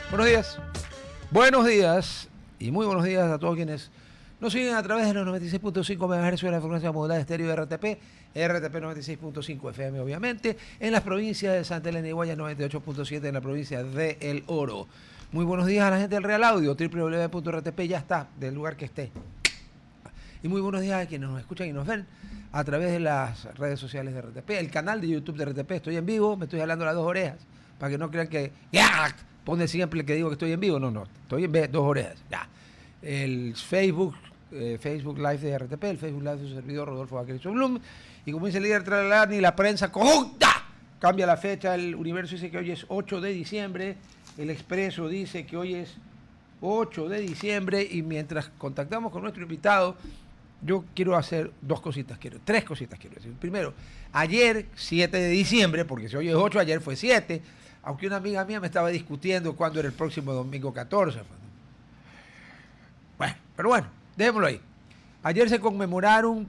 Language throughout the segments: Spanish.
Buenos días. Buenos días y muy buenos días a todos quienes nos siguen a través de los 96.5 MHz de la frecuencia modulada estéreo de RTP 96.5 FM obviamente, en las provincias de Santa Elena y Guayas, 98.7 en la provincia de El Oro. Muy buenos días a la gente del Real Audio, www.rtp, ya está, del lugar que esté. Y muy buenos días a quienes nos escuchan y nos ven a través de las redes sociales de RTP, el canal de YouTube de RTP. Estoy en vivo, me estoy jalando las dos orejas, para que no crean que pone siempre que digo que estoy en vivo. No, estoy en dos orejas. Ya. El Facebook Live de RTP, el Facebook Live de su servidor Rodolfo Vaquerizo Blum. Y como dice el líder Tralala, ni la prensa conjunta cambia la fecha. El Universo dice que hoy es 8 de diciembre. El Expreso dice que hoy es 8 de diciembre. Y mientras contactamos con nuestro invitado, yo quiero hacer tres cositas quiero decir. Primero, ayer, 7 de diciembre, porque si hoy es 8, ayer fue 7, aunque una amiga mía me estaba discutiendo cuándo era el próximo domingo 14. Pero bueno, dejémoslo ahí. Ayer se conmemoraron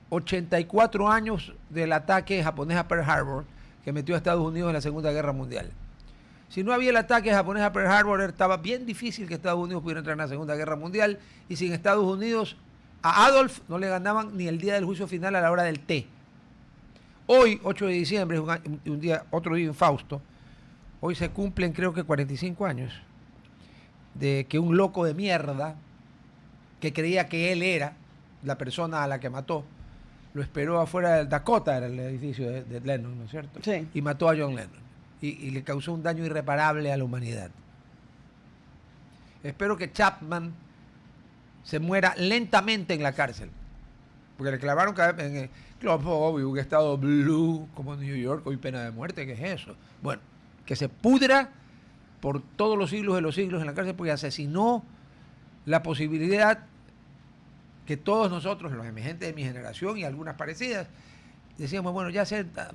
84 años del ataque japonés a Pearl Harbor, que metió a Estados Unidos en la Segunda Guerra Mundial. Si no había el ataque japonés a Pearl Harbor, estaba bien difícil que Estados Unidos pudiera entrar en la Segunda Guerra Mundial, y sin Estados Unidos, a Adolf no le ganaban ni el día del juicio final a la hora del té. Hoy, 8 de diciembre, es otro día infausto. Hoy se cumplen, creo que 45 años, de que un loco de mierda, que creía que él era la persona a la que mató, lo esperó afuera del Dakota, era el edificio de Lennon, ¿no es cierto? Sí. Y mató a John Lennon. Y le causó un daño irreparable a la humanidad. Espero que Chapman se muera lentamente en la cárcel. Porque le clavaron en el Club, obvio, un estado blue como New York, hoy pena de muerte, ¿qué es eso? Bueno, que se pudra por todos los siglos de los siglos en la cárcel, porque asesinó la posibilidad que todos nosotros, los emergentes de mi generación y algunas parecidas, decíamos, bueno, ya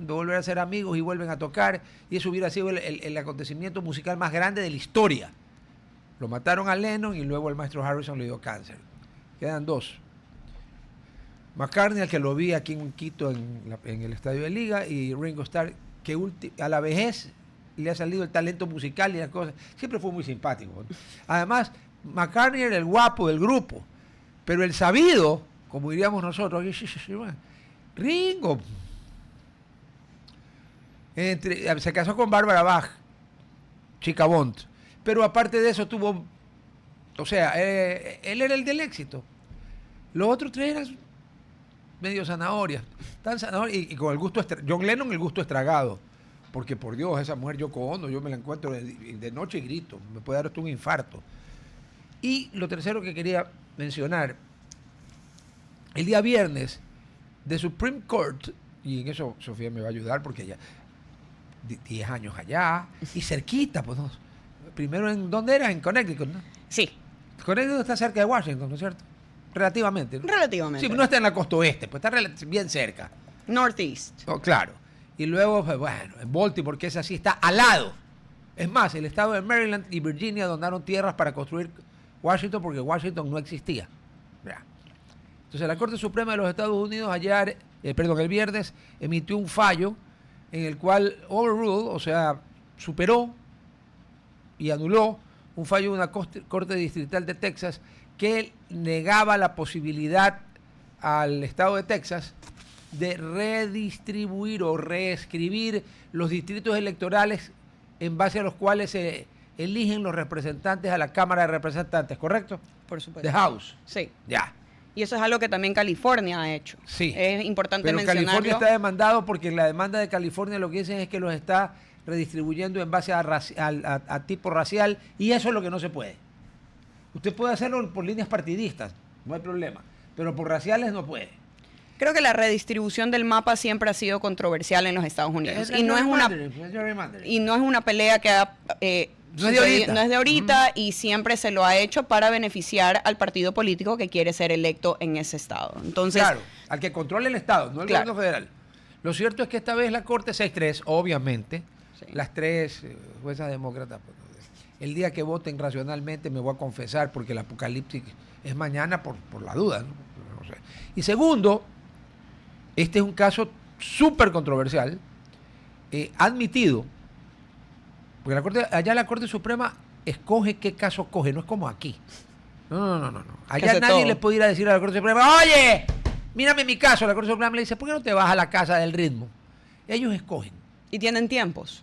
volver a ser amigos y vuelven a tocar, y eso hubiera sido el acontecimiento musical más grande de la historia. Lo mataron a Lennon y luego el maestro Harrison le dio cáncer. Quedan dos. McCartney, al que lo vi aquí en Quito en el Estadio de Liga, y Ringo Starr, que a la vejez le ha salido el talento musical y las cosas. Siempre fue muy simpático. Además, McCartney era el guapo del grupo, pero el sabido, como diríamos nosotros, Ringo. Se casó con Bárbara Bach, chica Bond, pero aparte de eso tuvo, él era el del éxito. Los otros tres eran medio zanahorias, tan zanahorias, y con el gusto, John Lennon el gusto estragado, porque por Dios, esa mujer Yoko Ono, yo me la encuentro de noche y grito, me puede dar hasta un infarto. Y lo tercero que quería mencionar, el día viernes, The Supreme Court, y en eso Sofía me va a ayudar porque ya 10 años allá, y cerquita, pues no. Primero, ¿dónde era? En Connecticut, ¿no? Sí. Connecticut está cerca de Washington, ¿no es cierto? Relativamente, ¿no? Relativamente. Sí, no está en la costa oeste, pues está bien cerca. Northeast. Oh, claro. Y luego, pues, bueno, en Baltimore, que es así, está al lado. Es más, el estado de Maryland y Virginia donaron tierras para construir Washington porque Washington no existía. Ya. Entonces, la Corte Suprema de los Estados Unidos el viernes, emitió un fallo en el cual overruled, o sea, superó y anuló un fallo de una Corte Distrital de Texas que negaba la posibilidad al estado de Texas de redistribuir o reescribir los distritos electorales en base a los cuales se eligen los representantes a la Cámara de Representantes, ¿correcto? Por supuesto. The House. Sí. Ya. Y eso es algo que también California ha hecho. Sí. Es importante pero mencionarlo. California está demandado porque la demanda de California lo que dicen es que los está redistribuyendo en base a tipo racial, y eso es lo que no se puede. Usted puede hacerlo por líneas partidistas, no hay problema, pero por raciales no puede. Creo que la redistribución del mapa siempre ha sido controversial en los Estados Unidos. Y no es una pelea que no es de ahorita, y siempre se lo ha hecho para beneficiar al partido político que quiere ser electo en ese estado. Entonces, claro, al que controle el estado, no el gobierno federal. Lo cierto es que esta vez la Corte 6-3, obviamente, sí, las tres juezas demócratas, el día que voten racionalmente me voy a confesar, porque el apocalipsis es mañana por la duda, ¿no? No sé. Y segundo, este es un caso súper controversial, admitido, porque la Corte Suprema escoge qué caso coge, no es como aquí. No. Allá nadie le puede ir a decir a la Corte Suprema, oye, mírame mi caso. La Corte Suprema le dice, ¿por qué no te vas a la casa del ritmo? Ellos escogen. Y tienen tiempos.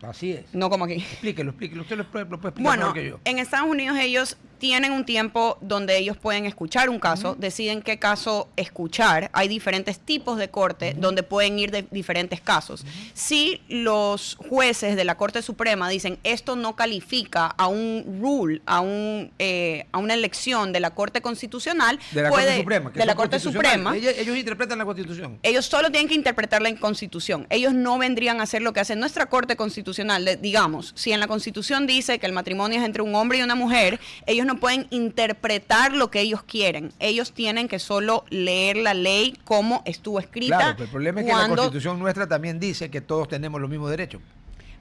Así es. No como aquí. Explíquelo. Usted lo puede explicar bueno, mejor que yo. En Estados Unidos ellos tienen un tiempo donde ellos pueden escuchar un caso, deciden qué caso escuchar. Hay diferentes tipos de corte donde pueden ir de diferentes casos. Si los jueces de la Corte Suprema dicen esto no califica a un rule, a una elección de la Corte Constitucional, de la Corte Suprema. De la Corte Suprema. Ellos interpretan la Constitución. Ellos solo tienen que interpretar la Constitución. Ellos no vendrían a hacer lo que hace nuestra Corte Constitucional. Digamos, si en la Constitución dice que el matrimonio es entre un hombre y una mujer, ellos no pueden interpretar lo que ellos quieren. Ellos tienen que solo leer la ley como estuvo escrita. Claro, pero el problema es que la Constitución nuestra también dice que todos tenemos los mismos derechos.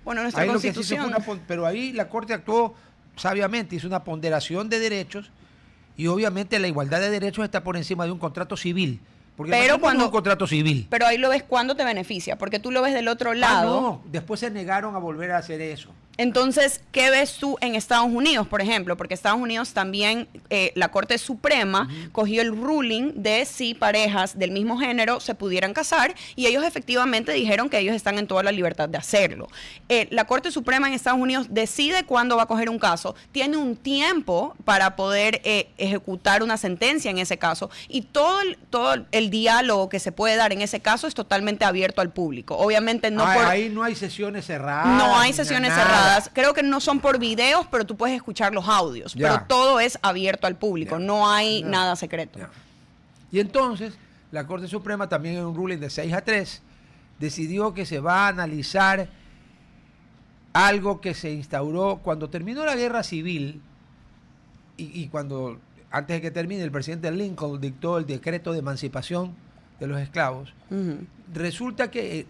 Bueno, nuestra Constitución... pero ahí la Corte actuó sabiamente, hizo una ponderación de derechos y obviamente la igualdad de derechos está por encima de un contrato civil. Porque pero cuando es un contrato civil. Pero ahí lo ves cuando te beneficia, porque tú lo ves del otro lado. No, después se negaron a volver a hacer eso. Entonces, ¿qué ves tú en Estados Unidos, por ejemplo? Porque Estados Unidos también, la Corte Suprema cogió el ruling de si parejas del mismo género se pudieran casar y ellos efectivamente dijeron que ellos están en toda la libertad de hacerlo. La Corte Suprema en Estados Unidos decide cuándo va a coger un caso, tiene un tiempo para poder ejecutar una sentencia en ese caso y todo el diálogo que se puede dar en ese caso es totalmente abierto al público. Obviamente no ahí no hay sesiones cerradas. No hay sesiones cerradas. Creo que no son por videos, pero tú puedes escuchar los audios. Ya. Pero todo es abierto al público. Ya. No hay nada secreto. Ya. Y entonces, la Corte Suprema también en un ruling de 6-3 decidió que se va a analizar algo que se instauró cuando terminó la guerra civil y cuando, antes de que termine, el presidente Lincoln dictó el decreto de emancipación de los esclavos. Resulta que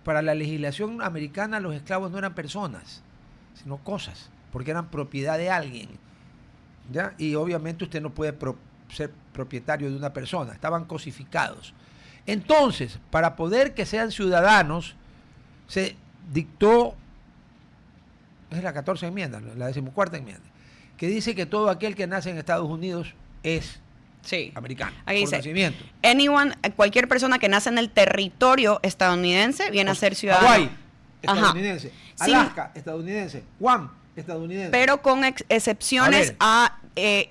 para la legislación americana los esclavos no eran personas, sino cosas, porque eran propiedad de alguien, ¿ya? Y obviamente usted no puede ser propietario de una persona, estaban cosificados. Entonces, para poder que sean ciudadanos, se dictó, es la 14ª enmienda, la 14ª enmienda, que dice que todo aquel que nace en Estados Unidos es americano. Ahí dice, cualquier persona que nace en el territorio estadounidense viene a ser ciudadano. Hawái, estadounidense. Alaska, estadounidense. Guam, estadounidense. Pero con excepciones a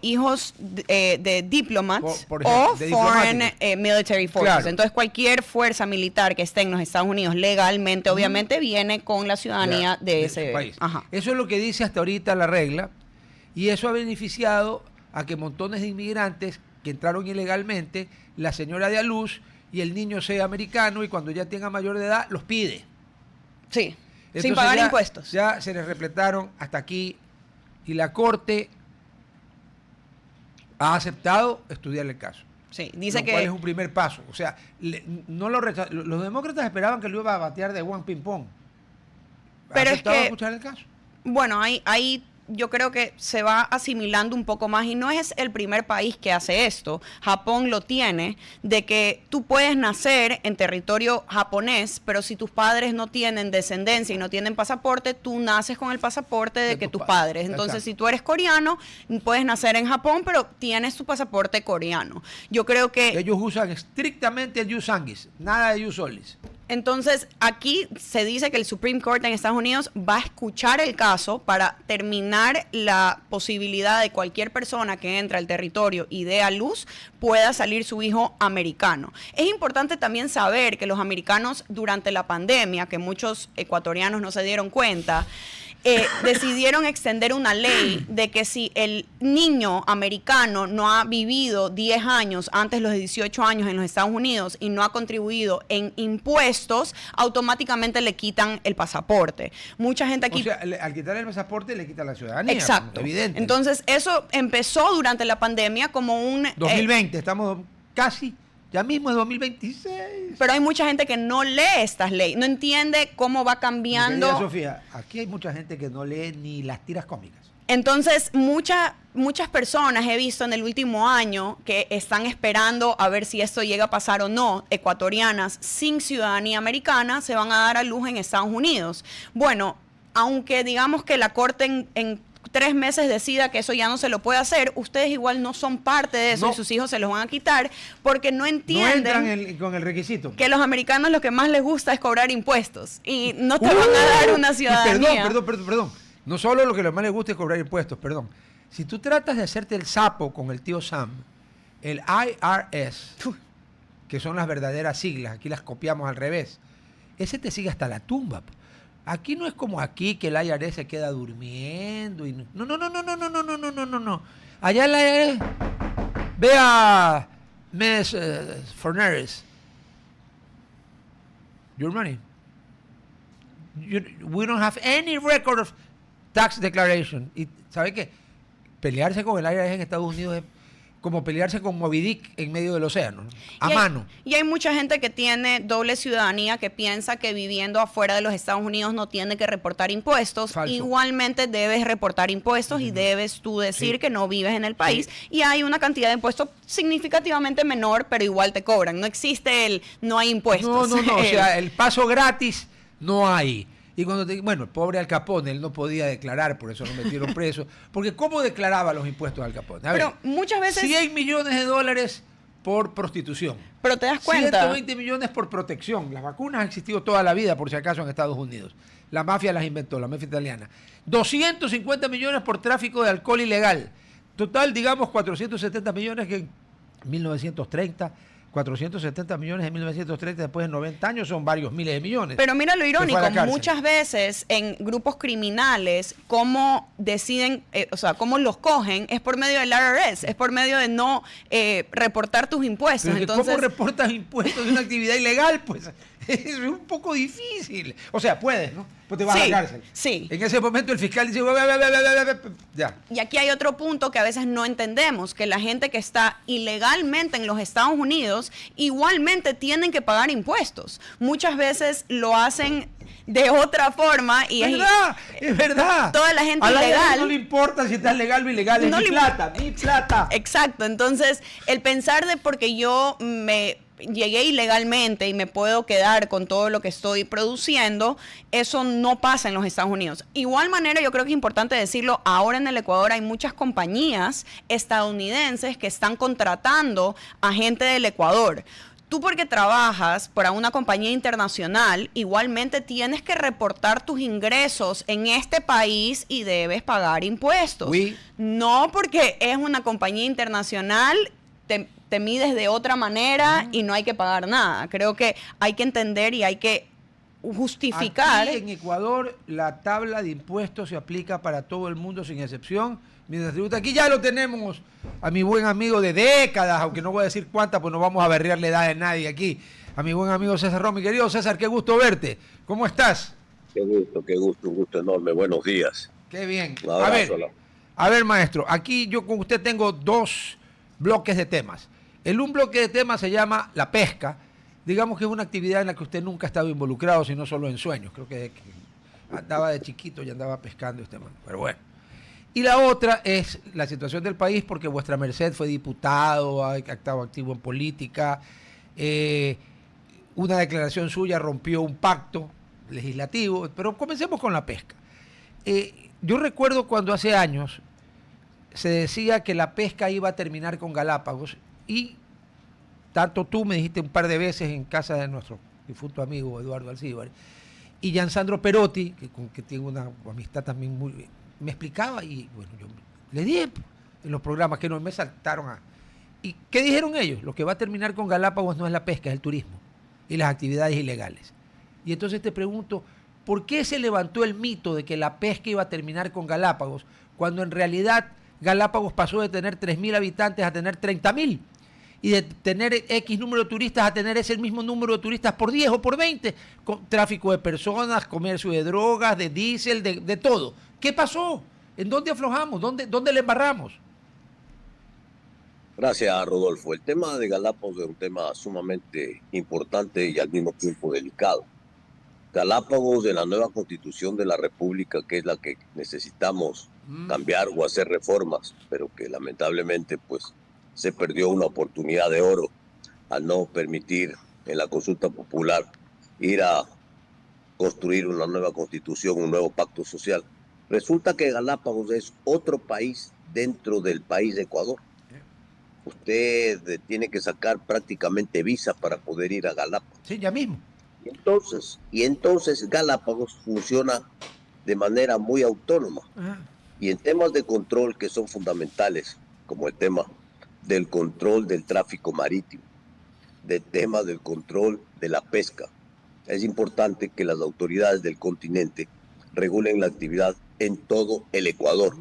hijos de diplomats o foreign military forces. Claro. Entonces cualquier fuerza militar que esté en los Estados Unidos legalmente, obviamente, viene con la ciudadanía de ese país. Eso es lo que dice hasta ahorita la regla y eso ha beneficiado a que montones de inmigrantes que entraron ilegalmente, la señora dé a luz y el niño sea americano y cuando ya tenga mayor de edad los pide. Sí, entonces, sin pagar impuestos. Ya se les repletaron hasta aquí y la Corte ha aceptado estudiar el caso. Sí, dice lo cual es un primer paso. O sea, los demócratas esperaban que lo iba a batear de one ping pong. Pero es que escuchar el caso. Bueno, ahí yo creo que se va asimilando un poco más y no es el primer país que hace esto. Japón lo tiene, de que tú puedes nacer en territorio japonés, pero si tus padres no tienen descendencia y no tienen pasaporte, tú naces con el pasaporte de tus padres. Entonces, si tú eres coreano, puedes nacer en Japón, pero tienes tu pasaporte coreano. Yo creo que ellos usan estrictamente el jus sanguis, nada de jus solis. Entonces, aquí se dice que el Supreme Court en Estados Unidos va a escuchar el caso para terminar la posibilidad de cualquier persona que entra al territorio y dé a luz pueda salir su hijo americano. Es importante también saber que los americanos durante la pandemia, que muchos ecuatorianos no se dieron cuenta, decidieron extender una ley de que si el niño americano no ha vivido 10 años antes de los 18 años en los Estados Unidos y no ha contribuido en impuestos, automáticamente le quitan el pasaporte. Mucha gente aquí... O sea, al quitar el pasaporte le quitan la ciudadanía. Exacto. Evidente. Entonces, eso empezó durante la pandemia como un... 2020, estamos casi... Ya mismo es 2026. Pero hay mucha gente que no lee estas leyes, no entiende cómo va cambiando. Sofía, aquí hay mucha gente que no lee ni las tiras cómicas. Entonces, muchas personas he visto en el último año que están esperando a ver si esto llega a pasar o no, ecuatorianas sin ciudadanía americana, se van a dar a luz en Estados Unidos. Bueno, aunque digamos que la Corte en 3 meses decida que eso ya no se lo puede hacer, ustedes igual no son parte de eso y sus hijos se los van a quitar porque no entienden con el requisito. Que los americanos lo que más les gusta es cobrar impuestos y no te van a dar una ciudadanía. Perdón. No solo lo que más les gusta es cobrar impuestos, perdón. Si tú tratas de hacerte el sapo con el tío Sam, el IRS, que son las verdaderas siglas, aquí las copiamos al revés, ese te sigue hasta la tumba. Aquí no es como aquí que el IRS se queda durmiendo. Y no. Allá el IRS, ve a Miss Forneris. Your money. We don't have any record of tax declaration. Y ¿sabe qué? Pelearse con el IRS en Estados Unidos es como pelearse con Moby Dick en medio del océano, a mano. Y hay mucha gente que tiene doble ciudadanía que piensa que viviendo afuera de los Estados Unidos no tiene que reportar impuestos. Falso. Igualmente debes reportar impuestos y debes tú decir que no vives en el país. Y hay una cantidad de impuestos significativamente menor, pero igual te cobran. No existe no hay impuestos. No. O sea, el paso gratis no hay. Y cuando bueno, el pobre Al Capone, él no podía declarar, por eso lo metieron preso. Porque ¿cómo declaraba los impuestos Al Capone? Pero muchas veces... 100 millones de dólares por prostitución. Pero te das cuenta. 120 millones por protección. Las vacunas han existido toda la vida, por si acaso, en Estados Unidos. La mafia las inventó, la mafia italiana. 250 millones por tráfico de alcohol ilegal. Total, digamos, 470 millones que en 1930... 470 millones en 1930, después de 90 años, son varios miles de millones. Pero mira lo irónico, muchas veces en grupos criminales, cómo deciden, cómo los cogen, es por medio del IRS, es por medio de no reportar tus impuestos. Pero entonces, ¿cómo reportas impuestos de una actividad ilegal? Pues es un poco difícil. O sea, puedes, ¿no? Pues te vas a la cárcel. Sí. En ese momento el fiscal dice, ya. Y aquí hay otro punto que a veces no entendemos, que la gente que está ilegalmente en los Estados Unidos igualmente tienen que pagar impuestos. Muchas veces lo hacen de otra forma y es verdad. Toda la gente a la ilegal. No le importa si estás legal o ilegal, es mi plata. Exacto. Entonces, el pensar de porque yo me llegué ilegalmente y me puedo quedar con todo lo que estoy produciendo, eso no pasa en los Estados Unidos. Igual manera, yo creo que es importante decirlo, ahora en el Ecuador hay muchas compañías estadounidenses que están contratando a gente del Ecuador. Tú porque trabajas para una compañía internacional, igualmente tienes que reportar tus ingresos en este país y debes pagar impuestos. No porque es una compañía internacional, te mides de otra manera y no hay que pagar nada. Creo que hay que entender y hay que justificar. Aquí en Ecuador la tabla de impuestos se aplica para todo el mundo sin excepción. Mientras tributa, aquí ya lo tenemos a mi buen amigo de décadas, aunque no voy a decir cuántas, pues no vamos a berrear la edad de nadie aquí. A mi buen amigo César Romo. Mi querido César, qué gusto verte. ¿Cómo estás? Qué gusto, un gusto enorme. Buenos días. Qué bien. A ver, maestro, aquí yo con usted tengo 2 bloques de temas. Un bloque de temas se llama la pesca. Digamos que es una actividad en la que usted nunca ha estado involucrado, sino solo en sueños. Creo que andaba de chiquito y andaba pescando este man. Pero bueno. Y la otra es la situación del país, porque vuestra merced fue diputado, ha estado activo en política. Una declaración suya rompió un pacto legislativo. Pero comencemos con la pesca. Yo recuerdo cuando hace años se decía que la pesca iba a terminar con Galápagos. Y tanto tú me dijiste un par de veces en casa de nuestro difunto amigo Eduardo Alcíbar y Giansandro Perotti, con que tengo una amistad también muy... me explicaba y bueno, yo le dije en los programas que no me saltaron a... ¿Y qué dijeron ellos? Lo que va a terminar con Galápagos no es la pesca, es el turismo y las actividades ilegales. Y entonces te pregunto, ¿por qué se levantó el mito de que la pesca iba a terminar con Galápagos cuando en realidad Galápagos pasó de tener 3.000 habitantes a tener 30.000? Y de tener X número de turistas a tener ese mismo número de turistas por 10 o por 20, con tráfico de personas, comercio de drogas, de diésel, de todo. ¿Qué pasó? ¿En dónde aflojamos? ¿Dónde le embarramos? Gracias, Rodolfo. El tema de Galápagos es un tema sumamente importante y al mismo tiempo delicado. Galápagos, en la nueva constitución de la República, que es la que necesitamos cambiar o hacer reformas, pero que lamentablemente pues se perdió una oportunidad de oro al no permitir en la consulta popular ir a construir una nueva constitución, un nuevo pacto social. Resulta que Galápagos es otro país dentro del país de Ecuador. Usted tiene que sacar prácticamente visa para poder ir a Galápagos. Sí, ya mismo. Y entonces Galápagos funciona de manera muy autónoma. Ajá. Y en temas de control que son fundamentales, como el tema del control del tráfico marítimo, del tema del control de la pesca, es importante que las autoridades del continente regulen la actividad en todo el Ecuador,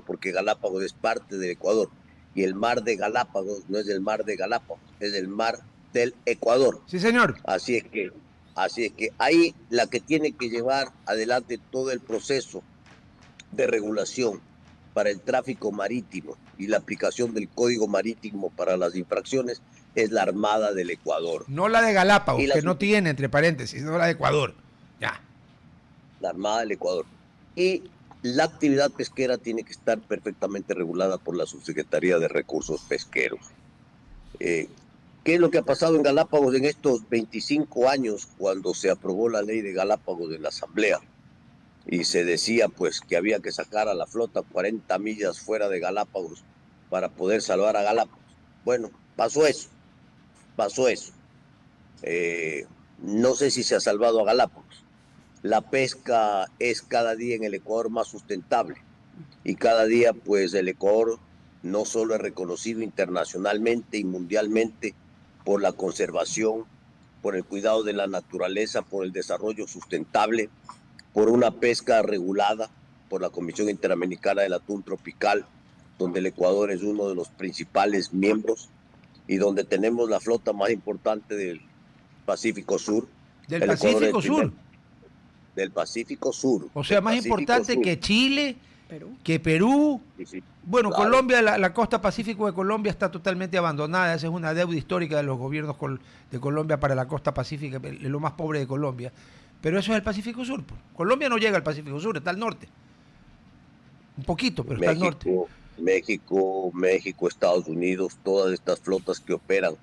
porque Galápagos es parte del Ecuador. Y el mar de Galápagos no es el mar de Galápagos, es el mar del Ecuador. Sí, señor. Así es que ahí la que tiene que llevar adelante todo el proceso de regulación para el tráfico marítimo y la aplicación del Código Marítimo para las infracciones es la Armada del Ecuador. No la de Galápagos, Y la que no tiene, entre paréntesis, no la de Ecuador. Ya. La Armada del Ecuador. Y la actividad pesquera tiene que estar perfectamente regulada por la Subsecretaría de Recursos Pesqueros. ¿Qué es lo que ha pasado en Galápagos en estos 25 años cuando se aprobó la ley de Galápagos en la Asamblea? Y se decía pues que había que sacar a la flota 40 millas fuera de Galápagos para poder salvar a Galápagos. Bueno, pasó eso. No sé si se ha salvado a Galápagos. La pesca es cada día en el Ecuador más sustentable y cada día pues el Ecuador no solo es reconocido internacionalmente y mundialmente por la conservación, por el cuidado de la naturaleza, por el desarrollo sustentable, por una pesca regulada por la Comisión Interamericana del Atún Tropical, donde el Ecuador es uno de los principales miembros y donde tenemos la flota más importante del Pacífico Sur. Del El Ecuador es el Pacífico Sur. del Pacífico Sur. O sea, más Pacífico importante Sur. que Chile, Perú. que Perú. Sí, Bueno, claro. Colombia, la costa pacífico de Colombia está totalmente abandonada. Esa es una deuda histórica de los gobiernos de Colombia para la costa pacífica, es lo más pobre de Colombia. Pero eso es el Pacífico Sur. Pues. Colombia no llega al Pacífico Sur, está al norte. Un poquito, pero está al norte. México, Estados Unidos, todas estas flotas que operan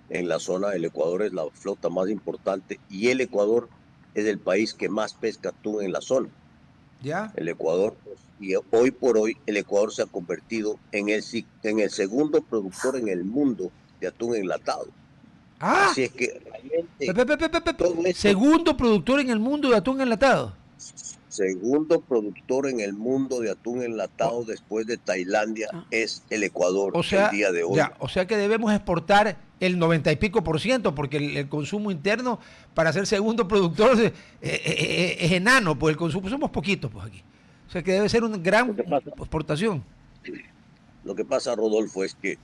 en la zona del Ecuador es la flota más importante y el Ecuador es el país que más pesca atún en la zona. ¿Ya? El Ecuador, y hoy por hoy, el Ecuador se ha convertido en el segundo productor en el mundo de atún enlatado. Ah, Así es que realmente todo esto, segundo productor en el mundo de atún enlatado. segundo productor en el mundo de atún enlatado después de Tailandia es el Ecuador O sea, el día de hoy. ya, o sea que debemos exportar el 90 y pico %, porque el consumo interno para ser segundo productor es enano, pues el consumo somos poquitos pues aquí. O sea que debe ser una gran exportación. Lo que pasa, Rodolfo, es que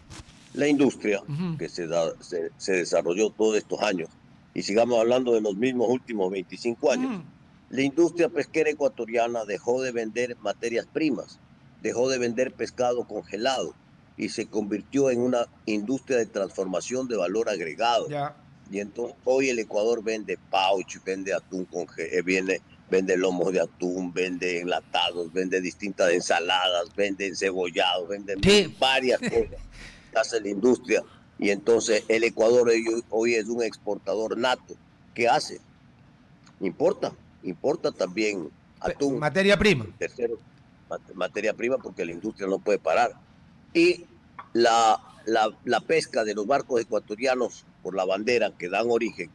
la industria que se desarrolló todos estos años, y sigamos hablando de los mismos últimos 25 años, la industria pesquera ecuatoriana dejó de vender materias primas, dejó de vender pescado congelado y se convirtió en una industria de transformación de valor agregado. Ya. Y entonces hoy el Ecuador vende pouch, vende atún vende lomos de atún, vende enlatados, vende distintas ensaladas, vende encebollados, vende varias cosas que hace la industria. Y entonces el Ecuador hoy es un exportador nato. ¿Qué hace? Importa también atún. Materia prima. Tercero, materia prima porque la industria no puede parar. Y la pesca de los barcos ecuatorianos por la bandera que dan origen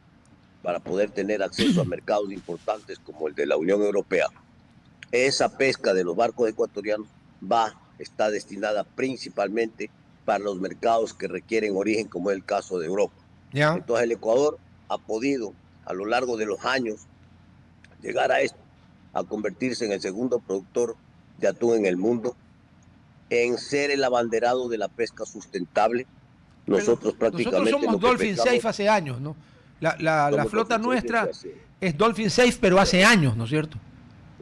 para poder tener acceso a mercados importantes como el de la Unión Europea, esa pesca de los barcos ecuatorianos está destinada principalmente para los mercados que requieren origen, como es el caso de Europa. Ya. Entonces el Ecuador ha podido a lo largo de los años llegar a esto, a convertirse en el segundo productor de atún en el mundo, en ser el abanderado de la pesca sustentable. Nosotros prácticamente somos Dolphin Safe hace años, ¿no? La flota nuestra es Dolphin Safe, pero hace años, ¿no es cierto?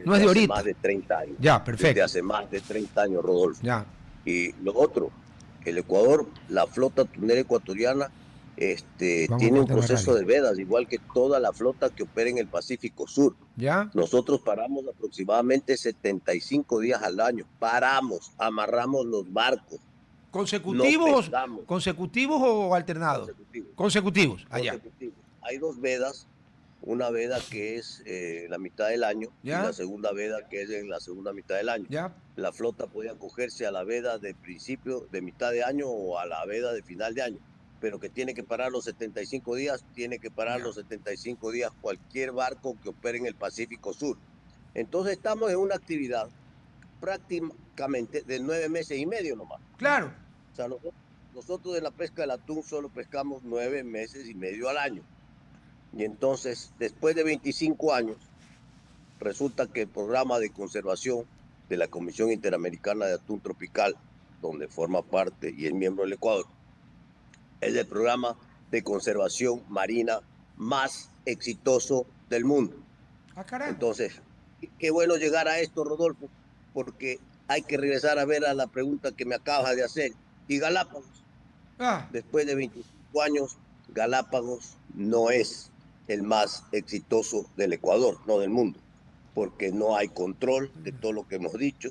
No es de ahorita. Hace más de 30 años. Ya, perfecto. Desde hace más de 30 años, Rodolfo. Ya. Y lo otro, el Ecuador, la flota tunera ecuatoriana, tiene un proceso de vedas, igual que toda la flota que opera en el Pacífico Sur. ¿Ya? Nosotros paramos aproximadamente 75 días al año. Paramos, amarramos los barcos. ¿Consecutivos o alternados? Consecutivos. Allá. Hay dos vedas una veda que es la mitad del año ¿Ya? y la segunda veda que es en la segunda mitad del año. ¿Ya? La flota puede acogerse a la veda de principio, de mitad de año o a la veda de final de año, pero que tiene que parar los 75 días, tiene que parar ¿Ya? los 75 días cualquier barco que opere en el Pacífico Sur. Entonces estamos en una actividad prácticamente de 9 meses y medio nomás. Claro. O sea, nosotros en la pesca del atún solo pescamos 9 meses y medio al año. Y entonces, después de 25 años, resulta que el programa de conservación de la Comisión Interamericana de Atún Tropical, donde forma parte y es miembro del Ecuador, es el programa de conservación marina más exitoso del mundo. Ah, carajo. Entonces, qué bueno llegar a esto, Rodolfo, porque hay que regresar a ver a la pregunta que me acabas de hacer. Y Galápagos, Ah, después de 25 años, Galápagos no es el más exitoso del Ecuador, no del mundo, porque no hay control de todo lo que hemos dicho,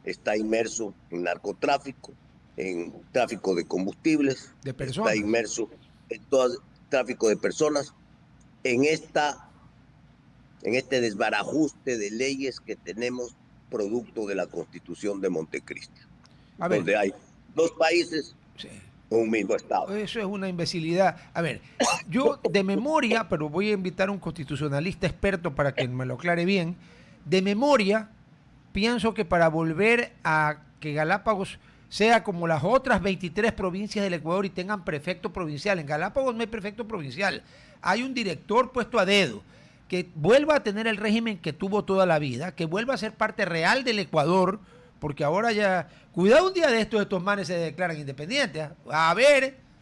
está inmerso en narcotráfico, en tráfico de combustibles, de está personas. inmerso en todo tráfico de personas, en, esta, en este desbarajuste de leyes que tenemos producto de la Constitución de Montecristi, A ver, donde hay dos países, sí, un mismo Estado. eso es una imbecilidad. A ver, yo de memoria, pero voy a invitar a un constitucionalista experto para que me lo aclare bien, de memoria, pienso que para volver a que Galápagos sea como las otras 23 provincias del Ecuador y tengan prefecto provincial. En Galápagos no hay prefecto provincial. Hay un director puesto a dedo que vuelva a tener el régimen que tuvo toda la vida, que vuelva a ser parte real del Ecuador, porque ahora ya, cuidado un día de estos manes se declaran independientes. ¿Eh?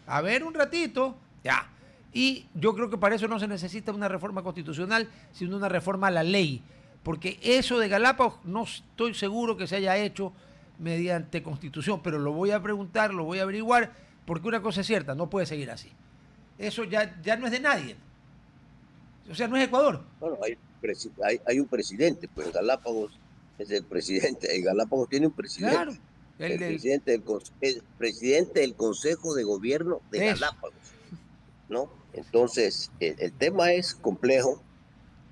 A ver un ratito, ya. Y yo creo que para eso no se necesita una reforma constitucional, sino una reforma a la ley. Porque eso de Galápagos no estoy seguro que se haya hecho mediante constitución, pero lo voy a preguntar, lo voy a averiguar, porque una cosa es cierta, no puede seguir así. Eso ya no es de nadie. O sea, no es Ecuador. Bueno, hay un presidente, pues Galápagos es el presidente, Galápagos tiene un presidente, Claro. el presidente del Consejo de Gobierno de Eso. Galápagos, ¿no? Entonces, el tema es complejo,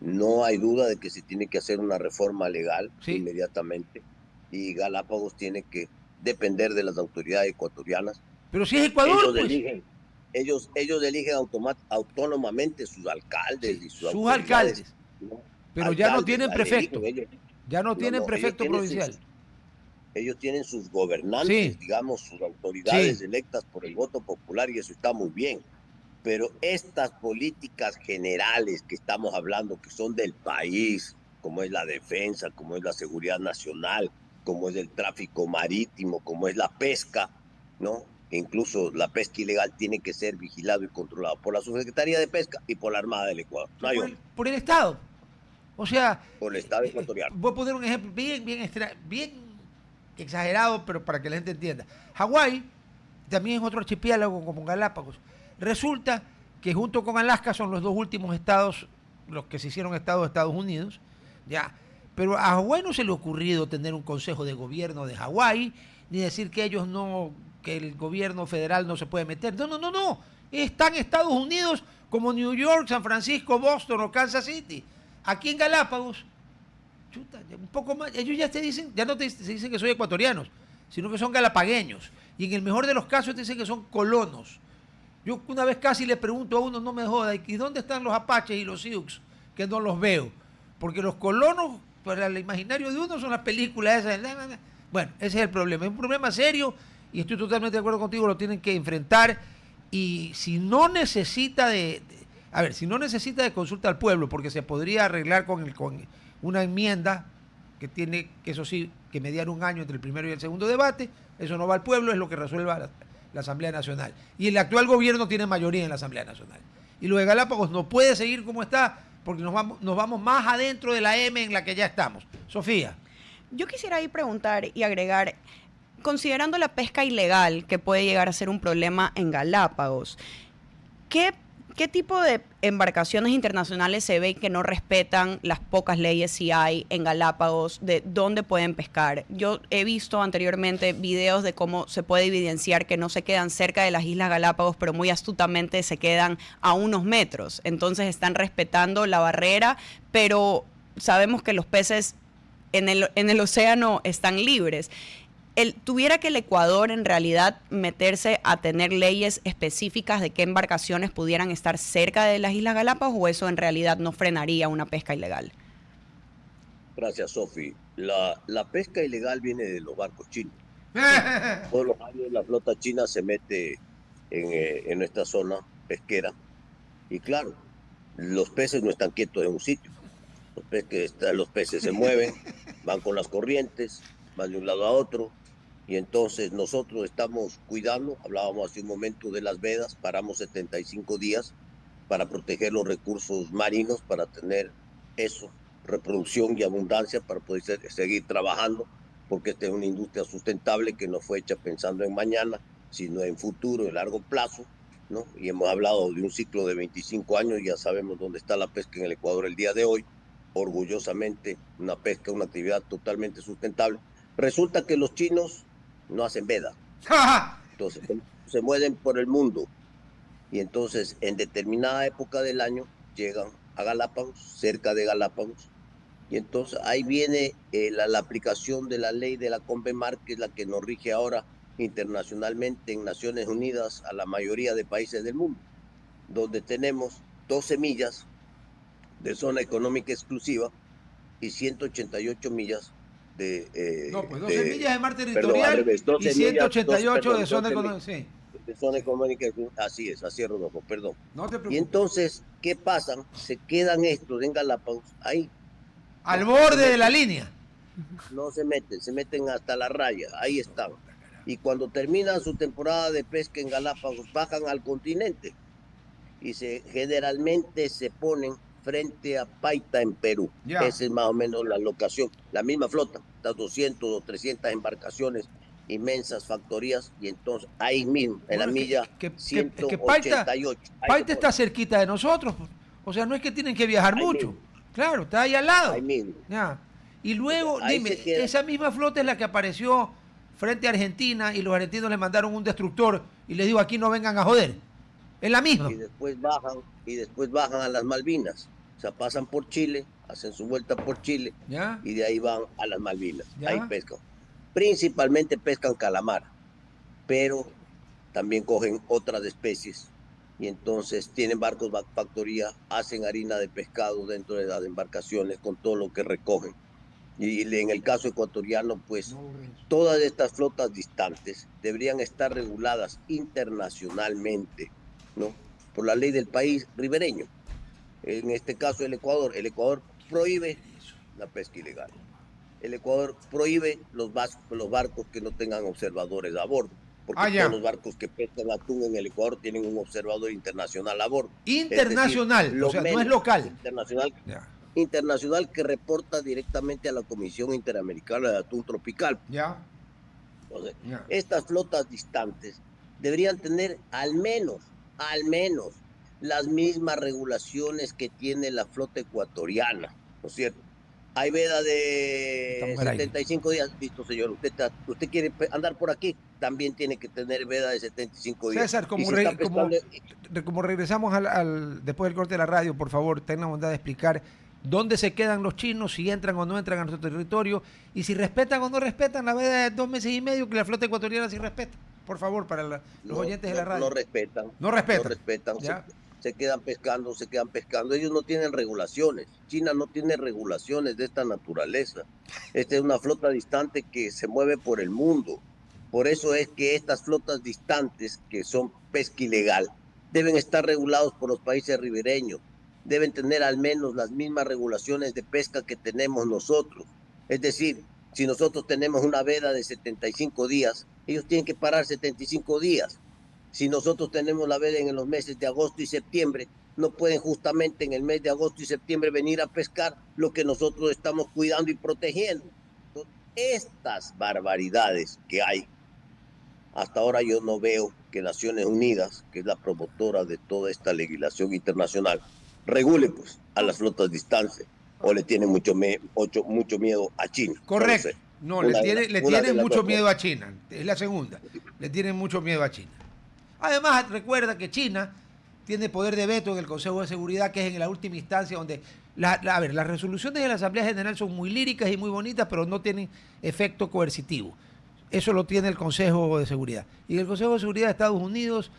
no hay duda de que se tiene que hacer una reforma legal Sí. inmediatamente y Galápagos tiene que depender de las autoridades ecuatorianas. Pero si es Ecuador, Ellos pues. eligen, ellos eligen autónomamente sus alcaldes Sí, y sus sus autoridades, alcaldes. ¿no? Pero ya no Alcaldes, tienen prefecto. eligen ellos. Ya no tienen No, prefecto provincial. ellos tienen sus gobernantes, Sí, digamos, sus autoridades sí. electas por el voto popular y eso está muy bien. Pero estas políticas generales que estamos hablando, que son del país, como es la defensa, como es la seguridad nacional, como es el tráfico marítimo, como es la pesca, ¿no? Incluso la pesca ilegal tiene que ser vigilado y controlado por la Subsecretaría de Pesca y por la Armada del Ecuador. O No sea, hay otro, por el Estado. O sea, por el Estado ecuatoriano. voy a poner un ejemplo bien exagerado, pero para que la gente entienda. Hawái también es otro archipiélago como Galápagos. Resulta que junto con Alaska son los dos últimos estados, los que se hicieron estados de Estados Unidos, ya. Pero a Hawái no se le ha ocurrido tener un consejo de gobierno de Hawái, ni decir que ellos no, que el gobierno federal no se puede meter. No. Están Estados Unidos como New York, San Francisco, Boston o Kansas City. Aquí en Galápagos, chuta, un poco más, ellos ya te dicen, ya no te dicen que son ecuatorianos, sino que son galapagueños. Y en el mejor de los casos te dicen que son colonos. Yo una vez casi le pregunto a uno, no me joda, ¿y dónde están los apaches y los sioux? Que no los veo. Porque los colonos, para el imaginario de uno, son las películas esas. Bueno, ese es el problema. Es un problema serio y estoy totalmente de acuerdo contigo, lo tienen que enfrentar. Y si no necesita si no necesita de consulta al pueblo, porque se podría arreglar con una enmienda que tiene, que eso sí, que mediar un año entre el primero y el segundo debate, eso no va al pueblo, es lo que resuelva la Asamblea Nacional. Y el actual gobierno tiene mayoría en la Asamblea Nacional. Y lo de Galápagos no puede seguir como está, porque nos vamos más adentro de la M en la que ya estamos. Sofía. Yo quisiera ahí preguntar y agregar, considerando la pesca ilegal que puede llegar a ser un problema en Galápagos, ¿qué ¿Qué tipo de embarcaciones internacionales se ve que no respetan las pocas leyes que hay en Galápagos de dónde pueden pescar? Yo he visto anteriormente videos de cómo se puede evidenciar que no se quedan cerca de las Islas Galápagos, pero muy astutamente se quedan a unos metros. Entonces están respetando la barrera, pero sabemos que los peces en el océano están libres. ¿Tuviera que el Ecuador en realidad meterse a tener leyes específicas de qué embarcaciones pudieran estar cerca de las Islas Galápagos o eso en realidad no frenaría una pesca ilegal? Gracias, Sofi. La pesca ilegal viene de los barcos chinos. Todos los años la flota china se mete en nuestra zona pesquera. Y claro, los peces no están quietos en un sitio. Los peces se mueven, van con las corrientes, van de un lado a otro. Y entonces nosotros estamos cuidando, hablábamos hace un momento de las vedas, paramos 75 días para proteger los recursos marinos, para tener eso, reproducción y abundancia, para poder seguir trabajando, porque esta es una industria sustentable que no fue hecha pensando en mañana, sino en futuro, en largo plazo, ¿no? Y hemos hablado de un ciclo de 25 años, ya sabemos dónde está la pesca en el Ecuador el día de hoy, orgullosamente una pesca, una actividad totalmente sustentable. Resulta que los chinos no hacen veda. Entonces se mueven por el mundo y entonces en determinada época del año llegan a Galápagos, cerca de Galápagos, y entonces ahí viene la aplicación de la ley de la CONVEMAR, que es la que nos rige ahora internacionalmente en Naciones Unidas a la mayoría de países del mundo, donde tenemos 12 millas de zona económica exclusiva y 188 millas pues 12 millas de mar territorial y 188 de zona económica. Sí. De zona económica, así es, Rodolfo, perdón. No te preocupes. Y entonces, ¿qué pasa? Se quedan estos en Galápagos ahí. Al borde de la línea. No se meten hasta la raya, ahí están. Y cuando terminan su temporada de pesca en Galápagos, bajan al continente y generalmente se ponen frente a Paita en Perú. Esa es más o menos la locación. La misma flota, estas 200 o 300 embarcaciones, inmensas factorías, y entonces ahí mismo, en la milla 188. Paita está cerquita de nosotros. O sea, no es que tienen que viajar mucho. Mismo. Claro, está ahí al lado. Ahí mismo. Ya. Y luego, dime, esa misma flota es la que apareció frente a Argentina y los argentinos le mandaron un destructor y les digo, aquí no vengan a joder. Es la misma. Y después bajan a las Malvinas. O sea, pasan por Chile, hacen su vuelta por Chile, ¿ya? Y de ahí van a las Malvinas. ¿Ya? Ahí pescan. Principalmente pescan calamar, pero también cogen otras especies. Y entonces tienen barcos factoría, hacen harina de pescado dentro de las embarcaciones con todo lo que recogen. Y en el caso ecuatoriano, pues todas estas flotas distantes deberían estar reguladas internacionalmente, ¿no? Por la ley del país ribereño. En este caso el Ecuador prohíbe la pesca ilegal. El Ecuador prohíbe los barcos que no tengan observadores a bordo, porque todos los barcos que pescan atún en el Ecuador tienen un observador internacional a bordo. Internacional, es decir, o sea, no es local. Internacional que reporta directamente a la Comisión Interamericana de Atún Tropical. Entonces, estas flotas distantes deberían tener al menos las mismas regulaciones que tiene la flota ecuatoriana, ¿no es cierto? Hay veda de 75 días, listo señor, usted quiere andar por aquí, también tiene que tener veda de 75 días. César, como regresamos después del corte de la radio, por favor, ten la bondad de explicar dónde se quedan los chinos, si entran o no entran a nuestro territorio, y si respetan o no respetan la veda de 2 meses y medio que la flota ecuatoriana sí respeta. Por favor, para los oyentes de la radio. No respetan. Se quedan pescando. Ellos no tienen regulaciones. China no tiene regulaciones de esta naturaleza. Esta es una flota distante que se mueve por el mundo. Por eso es que estas flotas distantes, que son pesca ilegal, deben estar regulados por los países ribereños. Deben tener al menos las mismas regulaciones de pesca que tenemos nosotros. Es decir, si nosotros tenemos una veda de 75 días, ellos tienen que parar 75 días. Si nosotros tenemos la veda en los meses de agosto y septiembre, no pueden justamente en el mes de agosto y septiembre venir a pescar lo que nosotros estamos cuidando y protegiendo. Entonces, estas barbaridades que hay, hasta ahora yo no veo que Naciones Unidas, que es la promotora de toda esta legislación internacional, regule pues a las flotas distantes, o le tiene mucho miedo a China. Correcto. No, le tienen mucho miedo cosas. a China. Es la segunda. Le tienen mucho miedo a China. Además, recuerda que China tiene poder de veto en el Consejo de Seguridad, que es en la última instancia donde... a ver, las resoluciones de la Asamblea General son muy líricas y muy bonitas, pero no tienen efecto coercitivo. Eso lo tiene el Consejo de Seguridad. Y el Consejo de Seguridad de Estados Unidos,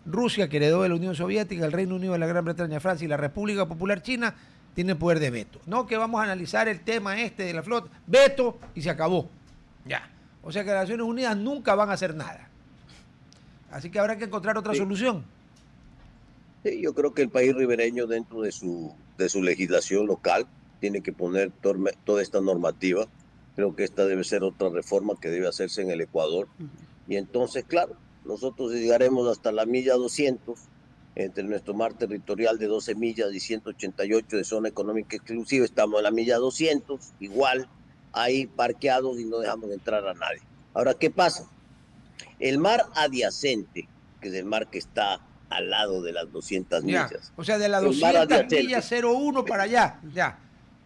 Rusia, que heredó de la Unión Soviética, el Reino Unido de la Gran Bretaña, Francia y la República Popular China, tienen poder de veto. No que vamos a analizar el tema de la flota, veto y se acabó. Ya. O sea que las Naciones Unidas nunca van a hacer nada. Así que habrá que encontrar otra solución. Sí, yo creo que el país ribereño, dentro de su legislación local, tiene que poner toda esta normativa. Creo que esta debe ser otra reforma que debe hacerse en el Ecuador. Y entonces, claro, nosotros llegaremos hasta la milla 200, entre nuestro mar territorial de 12 millas y 188 de zona económica exclusiva. Estamos en la milla 200, igual, ahí parqueados y no dejamos entrar a nadie. Ahora, ¿qué pasa? El mar adyacente, que es el mar que está al lado de las 200 millas. O sea, de las 200 millas 01 para allá. Ya.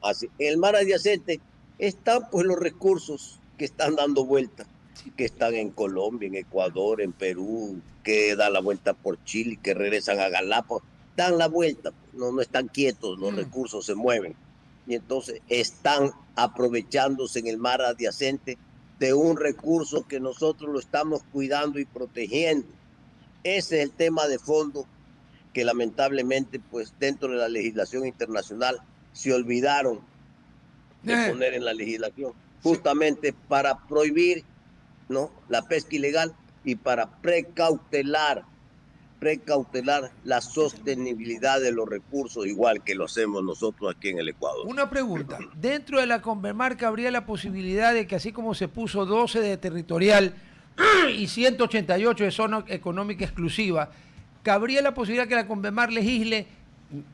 Así, el mar adyacente están pues los recursos que están dando vuelta, que están en Colombia, en Ecuador, en Perú, que dan la vuelta por Chile, que regresan a Galápagos, dan la vuelta, no están quietos, los recursos se mueven. Y entonces están aprovechándose en el mar adyacente de un recurso que nosotros lo estamos cuidando y protegiendo. Ese es el tema de fondo que lamentablemente pues dentro de la legislación internacional se olvidaron de poner en la legislación, justamente para prohibir, ¿no?, la pesca ilegal y para precautelar la sostenibilidad de los recursos, igual que lo hacemos nosotros aquí en el Ecuador. Una pregunta, dentro de la Convemarca habría la posibilidad de que así como se puso 12 de territorial y 188 de zona económica exclusiva, cabría la posibilidad que la Convemar legisle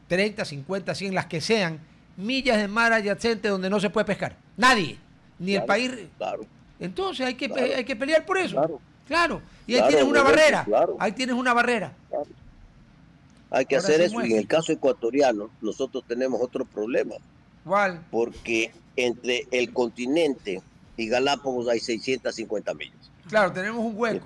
30, 50, 100, las que sean, millas de mar adyacente donde no se puede pescar? Nadie, ni claro, el país. Claro. Entonces hay que pelear por eso. Claro. Y ahí tienes una barrera. Claro. Ahí tienes una barrera. Claro. Hay que hacer eso. Y en el caso ecuatoriano, nosotros tenemos otro problema. ¿Cuál? Porque entre el continente y Galápagos hay 650 millas. Claro, tenemos un hueco.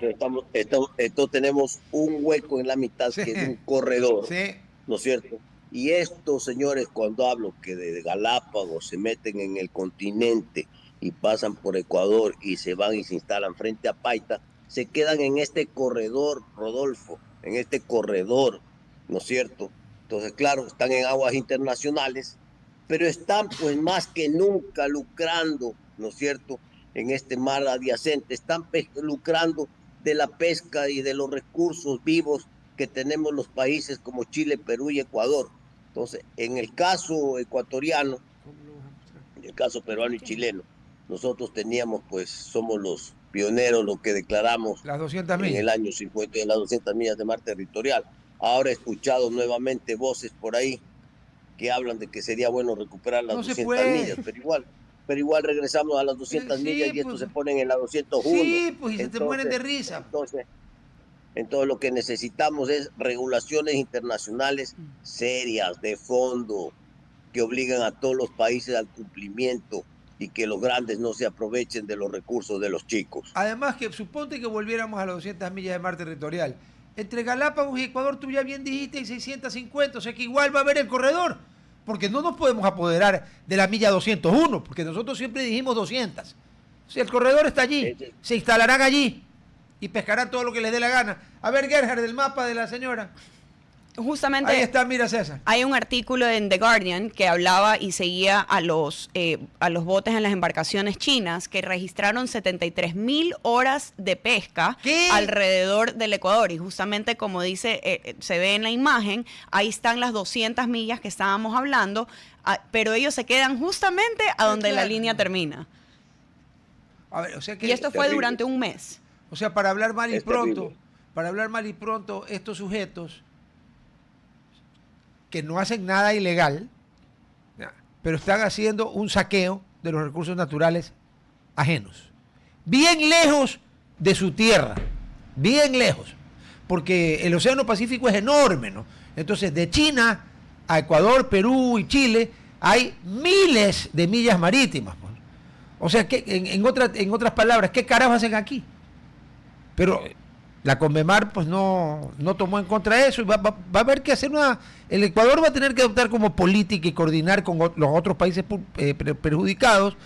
Entonces tenemos un hueco en la mitad, sí, que es un corredor, sí, ¿no es cierto? Y estos señores, cuando hablo que de Galápagos se meten en el continente y pasan por Ecuador y se van y se instalan frente a Paita, se quedan en este corredor, Rodolfo, en este corredor, ¿no es cierto? Entonces, claro, están en aguas internacionales, pero están pues más que nunca lucrando, ¿no es cierto?, en este mar adyacente, están lucrando de la pesca y de los recursos vivos que tenemos los países como Chile, Perú y Ecuador. Entonces, en el caso ecuatoriano, en el caso peruano y chileno, nosotros teníamos, pues, somos los pioneros, lo que declaramos las 200 millas. En el año 50 de las 200 millas de mar territorial. Ahora he escuchado nuevamente voces por ahí que hablan de que sería bueno recuperar las 200 millas, pero igual regresamos a las 200 millas y estos se ponen en la 201. Sí, pues, y se te mueren de risa. Entonces lo que necesitamos es regulaciones internacionales serias, de fondo, que obligan a todos los países al cumplimiento y que los grandes no se aprovechen de los recursos de los chicos. Además, que suponte que volviéramos a las 200 millas de mar territorial. Entre Galápagos y Ecuador, tú ya bien dijiste, hay 650, o sea que igual va a haber el corredor. Porque no nos podemos apoderar de la milla 201, porque nosotros siempre dijimos 200. Si el corredor está allí, se instalarán allí y pescarán todo lo que les dé la gana. A ver, Gerhard, del mapa de la señora. Justamente ahí está, mira, César. Hay un artículo en The Guardian que hablaba y seguía a los botes en las embarcaciones chinas que registraron 73,000 horas de pesca alrededor del Ecuador. Y justamente como dice, se ve en la imagen, ahí están las 200 millas que estábamos hablando, pero ellos se quedan justamente a donde la línea termina. A ver, o sea que y esto fue durante un mes. O sea, para hablar mal y pronto, estos sujetos que no hacen nada ilegal, pero están haciendo un saqueo de los recursos naturales ajenos, bien lejos de su tierra, bien lejos, porque el Océano Pacífico es enorme, ¿no? Entonces, de China a Ecuador, Perú y Chile hay miles de millas marítimas, ¿no? O sea, que en otras palabras, ¿qué carajo hacen aquí? Pero la Conmemar pues no tomó en contra eso y va a haber que hacer el Ecuador va a tener que adoptar como política y coordinar con los otros países perjudicados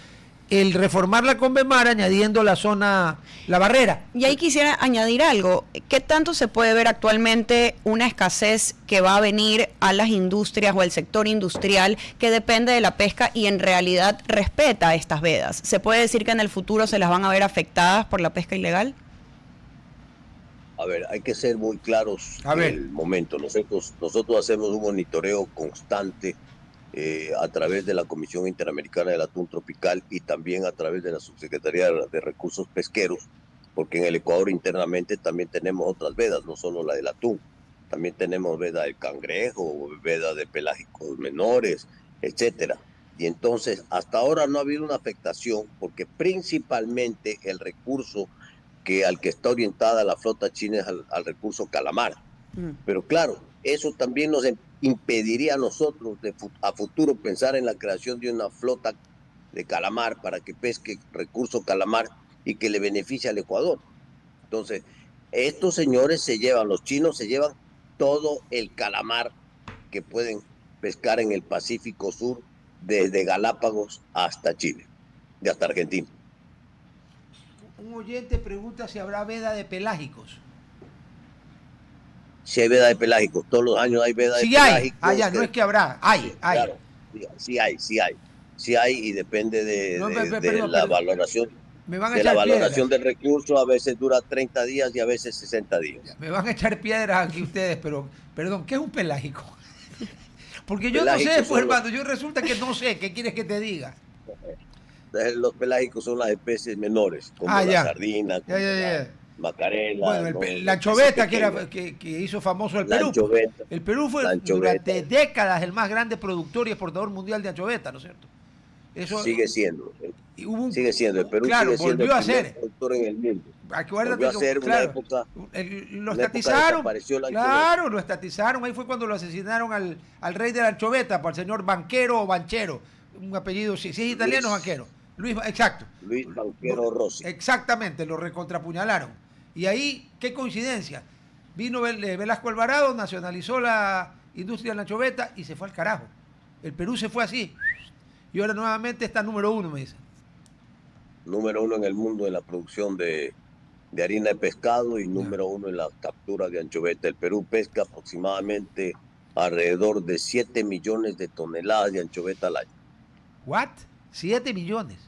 el reformar la Conmemar añadiendo la barrera. Y ahí quisiera añadir algo. ¿Qué tanto se puede ver actualmente una escasez que va a venir a las industrias o al sector industrial que depende de la pesca y en realidad respeta estas vedas? ¿Se puede decir que en el futuro se las van a ver afectadas por la pesca ilegal? A ver, hay que ser muy claros en el momento. Nosotros hacemos un monitoreo constante a través de la Comisión Interamericana del Atún Tropical y también a través de la Subsecretaría de Recursos Pesqueros, porque en el Ecuador internamente también tenemos otras vedas, no solo la del atún. También tenemos veda del cangrejo, veda de pelágicos menores, etcétera. Y entonces, hasta ahora no ha habido una afectación, porque principalmente el recurso al que está orientada la flota china es al recurso calamar. Pero claro, eso también nos impediría a nosotros a futuro pensar en la creación de una flota de calamar para que pesque recurso calamar y que le beneficie al Ecuador. Entonces, estos señores los chinos se llevan todo el calamar que pueden pescar en el Pacífico Sur, desde Galápagos hasta Chile y hasta Argentina. Un oyente pregunta si habrá veda de pelágicos. Si hay veda de pelágicos, todos los años hay veda de pelágicos. Ya, no es que habrá, hay. Claro, sí hay y depende de la valoración. La valoración del recurso a veces dura 30 días y a veces 60 días. Me van a echar piedras aquí ustedes, pero, perdón, ¿qué es un pelágico? Porque yo pelágicos no sé, pues hermano, yo resulta que no sé, ¿qué quieres que te diga? Los pelágicos son las especies menores, como la sardina, como la macarela. Bueno, la anchoveta que hizo famoso el Perú. El Perú fue durante décadas el más grande productor y exportador mundial de anchoveta, ¿no es cierto? Eso sigue siendo. Sigue siendo. El Perú sigue siendo volvió a ser productor en el mundo. Volvió a ser una época. Lo estatizaron. Lo estatizaron. Ahí fue cuando lo asesinaron al rey de la anchoveta, para el señor Banquero o Banchero. Un apellido, si es italiano, Banquero. Luis Banquero Rossi. Exactamente, lo recontrapuñalaron. Y ahí, qué coincidencia. Vino Velasco Alvarado, nacionalizó la industria de la anchoveta y se fue al carajo. El Perú se fue así. Y ahora nuevamente está número 1, me dicen. Número 1 en el mundo en la producción de harina de pescado y número 1 en la captura de anchoveta. El Perú pesca aproximadamente alrededor de 7 millones de toneladas de anchoveta al año. ¿What? 7 millones.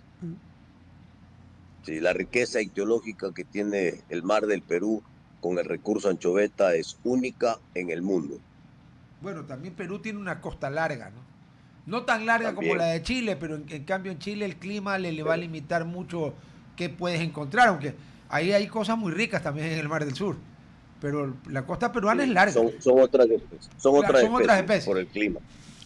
Sí, la riqueza ictiológica que tiene el mar del Perú con el recurso anchoveta es única en el mundo. Bueno, también Perú tiene una costa larga, ¿no? No tan larga como la de Chile, pero en cambio en Chile el clima le va a limitar mucho qué puedes encontrar, aunque ahí hay cosas muy ricas también en el Mar del Sur. Pero la costa peruana es larga. Son otras especies por el clima.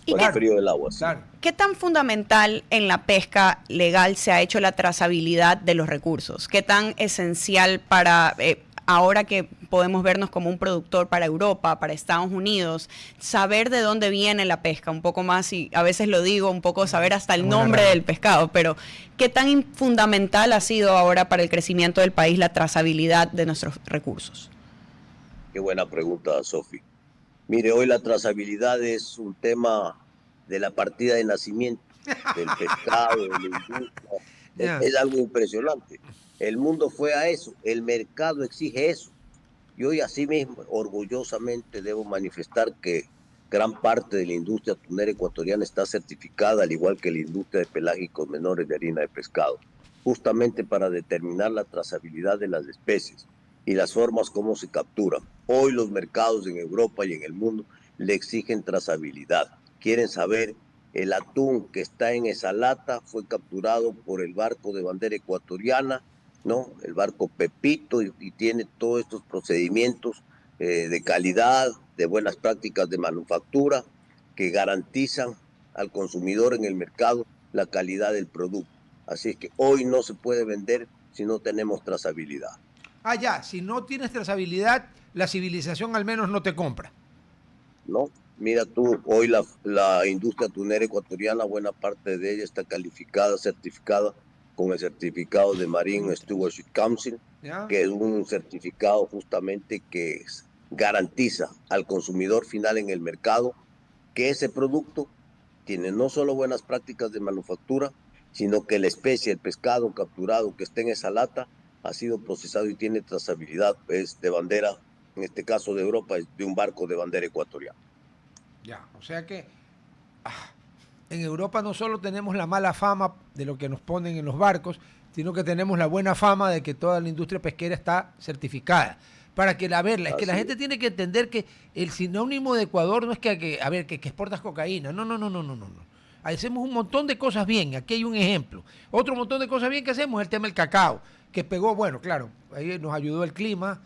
Por el frío del agua. Sí. Claro. ¿Qué tan fundamental en la pesca legal se ha hecho la trazabilidad de los recursos? ¿Qué tan esencial para, ahora que podemos vernos como un productor para Europa, para Estados Unidos, saber de dónde viene la pesca? Un poco más, y a veces lo digo, un poco saber hasta el nombre del pescado, pero ¿qué tan fundamental ha sido ahora para el crecimiento del país la trazabilidad de nuestros recursos? Qué buena pregunta, Sofi. Mire, hoy la trazabilidad es un tema de la partida de nacimiento, del pescado, de la industria. Es algo impresionante. El mundo fue a eso, el mercado exige eso. Y hoy asimismo, orgullosamente, debo manifestar que gran parte de la industria atunera ecuatoriana está certificada, al igual que la industria de pelágicos menores de harina de pescado, justamente para determinar la trazabilidad de las especies y las formas como se capturan. Hoy los mercados en Europa y en el mundo le exigen trazabilidad. Quieren saber el atún que está en esa lata fue capturado por el barco de bandera ecuatoriana, ¿no? El barco Pepito y tiene todos estos procedimientos de calidad, de buenas prácticas de manufactura que garantizan al consumidor en el mercado la calidad del producto. Así es que hoy no se puede vender si no tenemos trazabilidad. Ah, ya, si no tienes trazabilidad, la civilización al menos no te compra. ¿no? Mira tú, hoy la industria tunera ecuatoriana, buena parte de ella está calificada, certificada con el certificado de Marine Stewardship Council, ¿Ya? que es un certificado justamente que garantiza al consumidor final en el mercado que ese producto tiene no solo buenas prácticas de manufactura, sino que la especie, el pescado capturado que esté en esa lata, ha sido procesado y tiene trazabilidad, es de bandera, en este caso de Europa, es de un barco de bandera ecuatoriana. Ya, o sea que en Europa no solo tenemos la mala fama de lo que nos ponen en los barcos, sino que tenemos la buena fama de que toda la industria pesquera está certificada. Para que la verla, es que la gente tiene que entender que el sinónimo de Ecuador no es que exportas cocaína. No, no, no, no, no, no. Hacemos un montón de cosas bien. Aquí hay un ejemplo. Otro montón de cosas bien que hacemos es el tema del cacao, que pegó, bueno, claro, ahí nos ayudó el clima.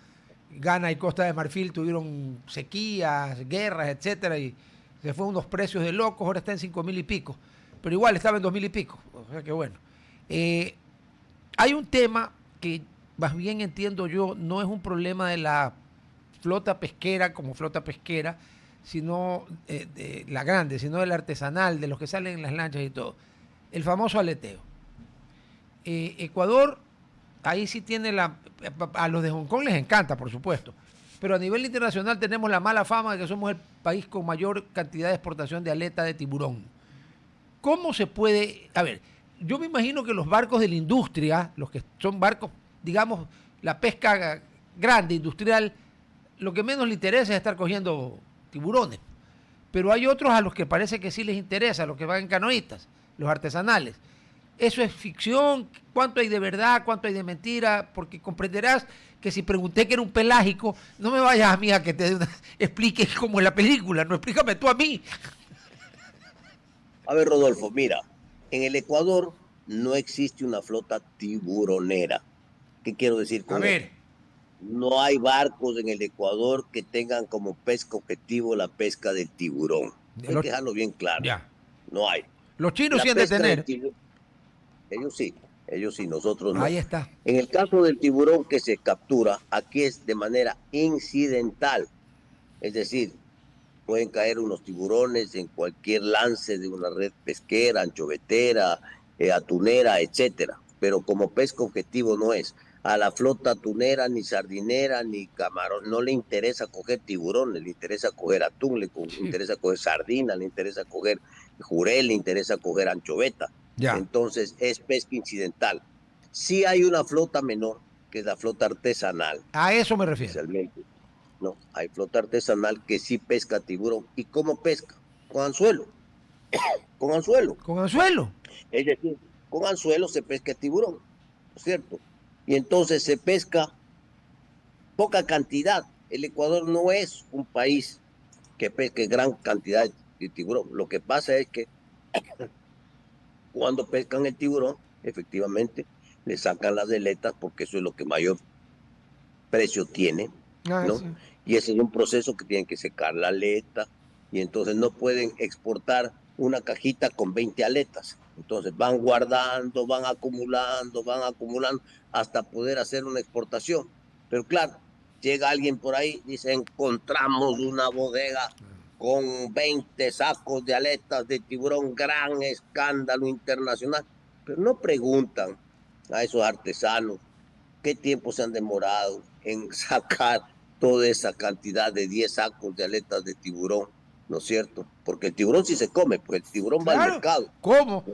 Ghana y Costa de Marfil tuvieron sequías, guerras, etcétera, y se fue a unos precios de locos, ahora está en 5.000 y pico, pero igual estaba en 2.000 y pico, o sea que bueno. Hay un tema que más bien entiendo yo, no es un problema de la flota pesquera como flota pesquera, sino de la grande, sino del artesanal, de los que salen en las lanchas y todo. El famoso aleteo. Ecuador, ahí sí tiene a los de Hong Kong les encanta, por supuesto, pero a nivel internacional tenemos la mala fama de que somos el país con mayor cantidad de exportación de aleta de tiburón. ¿Cómo se puede? A ver, yo me imagino que los barcos de la industria, los que son barcos, digamos, la pesca grande, industrial, lo que menos le interesa es estar cogiendo tiburones. Pero hay otros a los que parece que sí les interesa, los que van en canoitas, los artesanales. ¿Eso es ficción? ¿Cuánto hay de verdad? ¿Cuánto hay de mentira? Porque comprenderás que si pregunté que era un pelágico, no me vayas a mí a que te expliques cómo es la película, no, explícame tú a mí. A ver, Rodolfo, mira, en el Ecuador no existe una flota tiburonera. ¿Qué quiero decir con eso? No hay barcos en el Ecuador que tengan como pesca objetivo la pesca del tiburón. Hay que dejarlo bien claro. Ya. No hay. Los chinos sí han de tener. Ellos sí, nosotros no. Ahí está. En el caso del tiburón que se captura, aquí es de manera incidental. Es decir, pueden caer unos tiburones en cualquier lance de una red pesquera, anchovetera, atunera, etcétera. Pero como pesca objetivo no es. A la flota atunera, ni sardinera, ni camarón, no le interesa coger tiburones, le interesa coger atún, le interesa coger sardina, le interesa coger jurel, le interesa coger anchoveta. Ya. Entonces es pesca incidental. Sí hay una flota menor, que es la flota artesanal. A eso me refiero. Especialmente. No, hay flota artesanal que sí pesca tiburón. ¿Y cómo pesca? Con anzuelo. Con anzuelo. ¿Con anzuelo? Es decir, con anzuelo se pesca tiburón, ¿no es cierto? Y entonces se pesca poca cantidad. El Ecuador no es un país que pesque gran cantidad de tiburón. Lo que pasa es que cuando pescan el tiburón, efectivamente, le sacan las aletas porque eso es lo que mayor precio tiene, ¿no? Sí. Y ese es un proceso que tienen que secar la aleta y entonces no pueden exportar una cajita con 20 aletas. Entonces van guardando, van acumulando hasta poder hacer una exportación. Pero claro, llega alguien por ahí, dice, encontramos una bodega con 20 sacos de aletas de tiburón, gran escándalo internacional. Pero no preguntan a esos artesanos qué tiempo se han demorado en sacar toda esa cantidad de 10 sacos de aletas de tiburón, ¿no es cierto? Porque el tiburón sí se come, pues el tiburón va al mercado. ¿Cómo?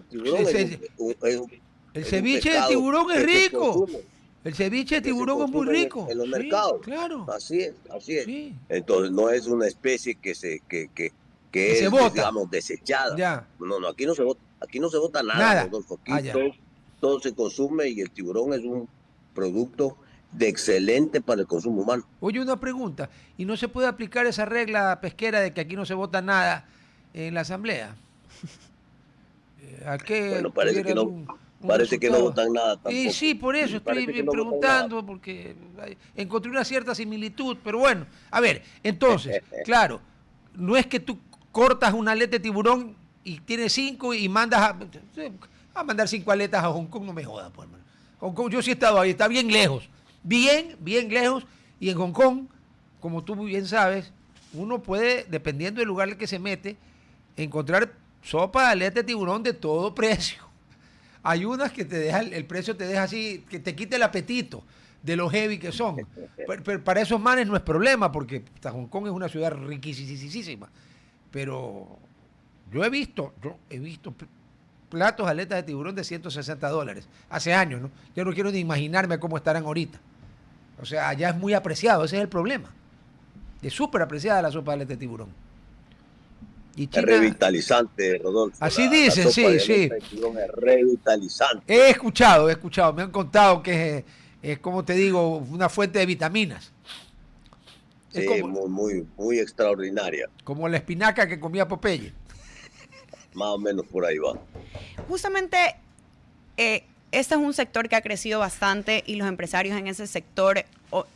El ceviche de tiburón es rico. El ceviche de tiburón es muy rico. En los mercados. Claro. Así es. Sí. Entonces no es una especie que es, se bota, digamos, desechada. Ya. No, aquí no se bota nada. Rodolfo. Aquí todo se consume y el tiburón es un producto de excelente para el consumo humano. Oye, una pregunta, ¿y no se puede aplicar esa regla pesquera de que aquí no se vota nada en la asamblea? ¿A qué? Bueno, parece que no. Parece que no votan nada tampoco. Y sí, por eso estoy preguntando, porque encontré una cierta similitud, pero bueno, a ver, entonces, claro, no es que tú cortas una aleta de tiburón y tienes 5 y mandas a mandar 5 aletas a Hong Kong, no me jodas, pues, hermano. Hong Kong, yo sí he estado ahí, está bien lejos. bien lejos. Y en Hong Kong, como tú bien sabes, uno puede, dependiendo del lugar en el que se mete, encontrar sopa de aleta de tiburón de todo precio. Hay unas que te dejan, el precio te deja así, que te quita el apetito de lo heavy que son. Pero para esos manes no es problema, porque Hong Kong es una ciudad riquísima. Pero yo he visto platos de aletas de tiburón de $160. Hace años, ¿no? Yo no quiero ni imaginarme cómo estarán ahorita. O sea, allá es muy apreciado, ese es el problema. Es súper apreciada la sopa de aleta de tiburón. Y China, es revitalizante, Rodolfo. Así dicen, sí. Es revitalizante. He escuchado, me han contado que es como te digo, una fuente de vitaminas. Sí, muy extraordinaria. Como la espinaca que comía Popeye. Más o menos por ahí va. Justamente, este es un sector que ha crecido bastante y los empresarios en ese sector,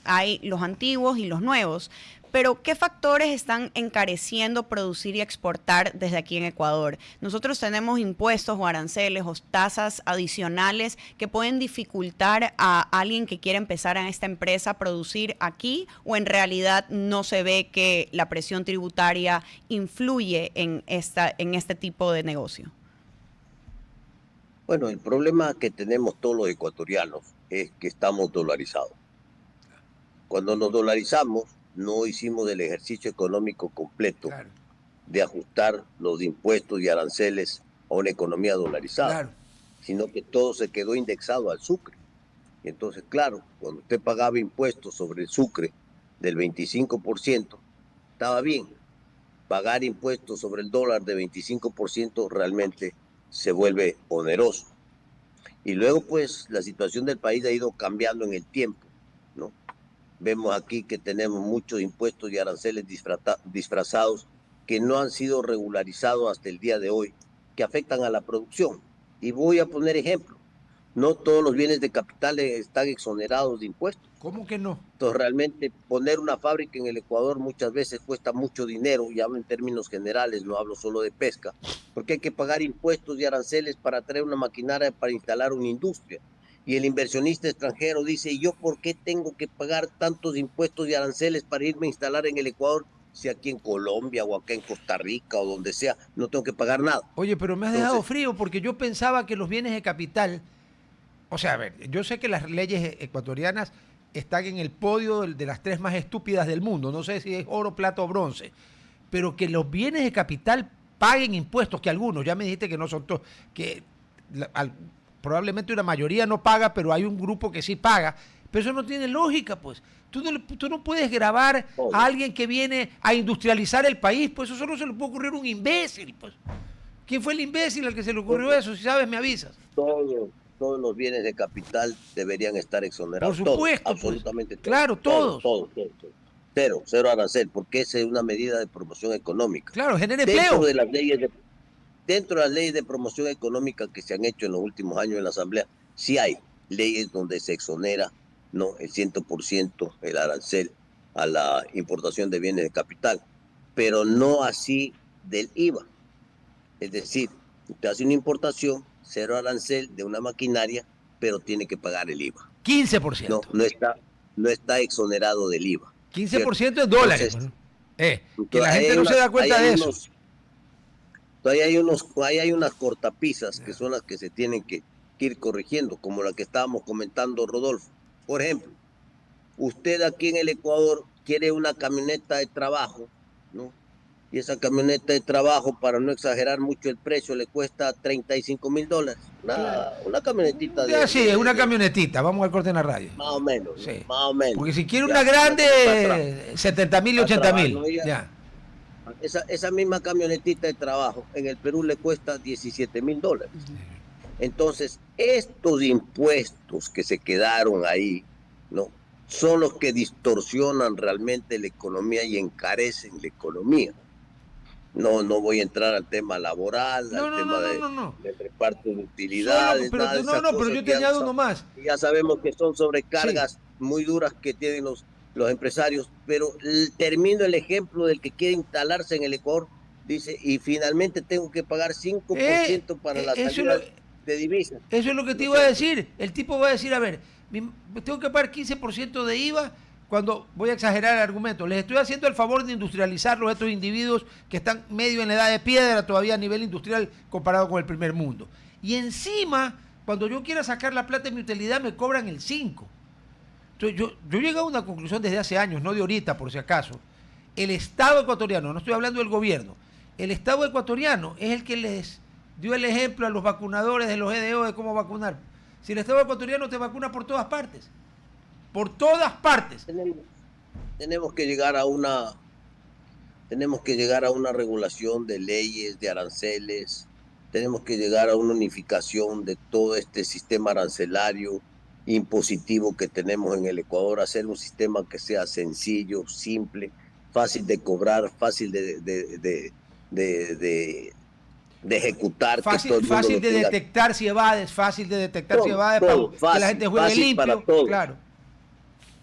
hay los antiguos y los nuevos. Pero, ¿qué factores están encareciendo producir y exportar desde aquí en Ecuador? Nosotros tenemos impuestos o aranceles o tasas adicionales que pueden dificultar a alguien que quiera empezar en esta empresa a producir aquí, o en realidad no se ve que la presión tributaria influye en este tipo de negocio. Bueno, el problema que tenemos todos los ecuatorianos es que estamos dolarizados. Cuando nos dolarizamos, no hicimos el ejercicio económico completo de ajustar los impuestos y aranceles a una economía dolarizada, sino que todo se quedó indexado al sucre. Y entonces, claro, cuando usted pagaba impuestos sobre el sucre del 25%, estaba bien. Pagar impuestos sobre el dólar de 25% realmente se vuelve oneroso. Y luego, pues, la situación del país ha ido cambiando en el tiempo, ¿no? Vemos aquí que tenemos muchos impuestos y aranceles disfrazados que no han sido regularizados hasta el día de hoy, que afectan a la producción. Y voy a poner ejemplo. No todos los bienes de capital están exonerados de impuestos. ¿Cómo que no? Entonces, realmente poner una fábrica en el Ecuador muchas veces cuesta mucho dinero, y hablo en términos generales, no hablo solo de pesca, porque hay que pagar impuestos y aranceles para traer una maquinaria para instalar una industria. Y el inversionista extranjero dice, ¿y yo por qué tengo que pagar tantos impuestos y aranceles para irme a instalar en el Ecuador, si aquí en Colombia o acá en Costa Rica o donde sea, no tengo que pagar nada? Oye, pero me has dejado frío, porque yo pensaba que los bienes de capital, o sea, a ver, yo sé que las leyes ecuatorianas están en el podio de las 3 más estúpidas del mundo, no sé si es oro, plata o bronce, pero que los bienes de capital paguen impuestos, que algunos, ya me dijiste que no son todos, que probablemente una mayoría no paga, pero hay un grupo que sí paga. Pero eso no tiene lógica, pues. Tú no puedes grabar a alguien que viene a industrializar el país, pues eso solo se le puede ocurrir a un imbécil, pues. ¿Quién fue el imbécil al que se le ocurrió eso? Si sabes, me avisas. Todos los bienes de capital deberían estar exonerados. Por supuesto. Todos, absolutamente pues. Claro, todos. Todos. Cero arancel, porque esa es una medida de promoción económica. Claro, genera empleo. Dentro de las leyes de promoción económica que se han hecho en los últimos años en la Asamblea, sí hay leyes donde se exonera, ¿no?, el 100% el arancel a la importación de bienes de capital, pero no así del IVA. Es decir, usted hace una importación, cero arancel de una maquinaria, pero tiene que pagar el IVA. 15%. No está exonerado del IVA. 15% en dólares. Entonces, que la gente no se da cuenta de eso. Todavía hay unas cortapisas que son las que se tienen que ir corrigiendo, como la que estábamos comentando, Rodolfo. Por ejemplo, usted aquí en el Ecuador quiere una camioneta de trabajo, ¿no? Y esa camioneta de trabajo, para no exagerar mucho el precio, le cuesta $35,000. Una camionetita de... Sí, es una camionetita, vamos al corte en la radio. Más o menos, sí. Más o menos. Porque si quiere una grande, 70,000 y 80,000. Ya. Esa misma camionetita de trabajo en el Perú le cuesta $17,000. Entonces, estos impuestos que se quedaron ahí, ¿no?, son los que distorsionan realmente la economía y encarecen la economía. No voy a entrar al tema laboral, al tema de reparto de utilidades. Pero yo te añado uno más. Ya sabemos que son sobrecargas muy duras que tienen los empresarios, pero termino el ejemplo del que quiere instalarse en el Ecuador, dice, y finalmente tengo que pagar 5% para la salida de divisas. Eso es lo que te iba a decir. El tipo va a decir, a ver, tengo que pagar 15% de IVA cuando voy a exagerar el argumento. Les estoy haciendo el favor de industrializarlos a estos individuos que están medio en la edad de piedra todavía a nivel industrial comparado con el primer mundo. Y encima, cuando yo quiera sacar la plata de mi utilidad, me cobran el 5%. Entonces, yo llegué a una conclusión desde hace años, no de ahorita, por si acaso. El Estado ecuatoriano, no estoy hablando del gobierno, el Estado ecuatoriano es el que les dio el ejemplo a los vacunadores de los EDO de cómo vacunar. Si el Estado ecuatoriano te vacuna por todas partes. Por todas partes. Tenemos que llegar a una regulación de leyes, de aranceles. Tenemos que llegar a una unificación de todo este sistema arancelario impositivo que tenemos en el Ecuador, hacer un sistema que sea sencillo, simple, fácil de cobrar, fácil de ejecutar. Fácil de detectar si evades, fácil de detectar si evades, para que la gente juegue limpio. Claro.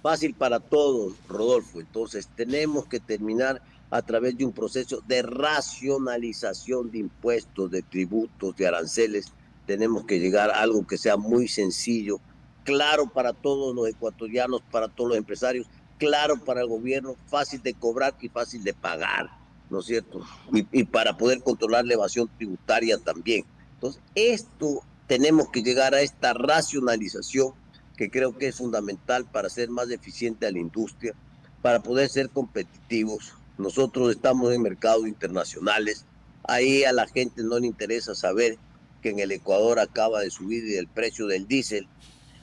Fácil para todos, Rodolfo. Entonces tenemos que terminar a través de un proceso de racionalización de impuestos, de tributos, de aranceles. Tenemos que llegar a algo que sea muy sencillo, claro para todos los ecuatorianos, para todos los empresarios, claro para el gobierno, fácil de cobrar y fácil de pagar, ¿no es cierto? Y para poder controlar la evasión tributaria también. Entonces, tenemos que llegar a esta racionalización que creo que es fundamental para ser más eficiente a la industria, para poder ser competitivos. Nosotros estamos en mercados internacionales, ahí a la gente no le interesa saber que en el Ecuador acaba de subir el precio del diésel.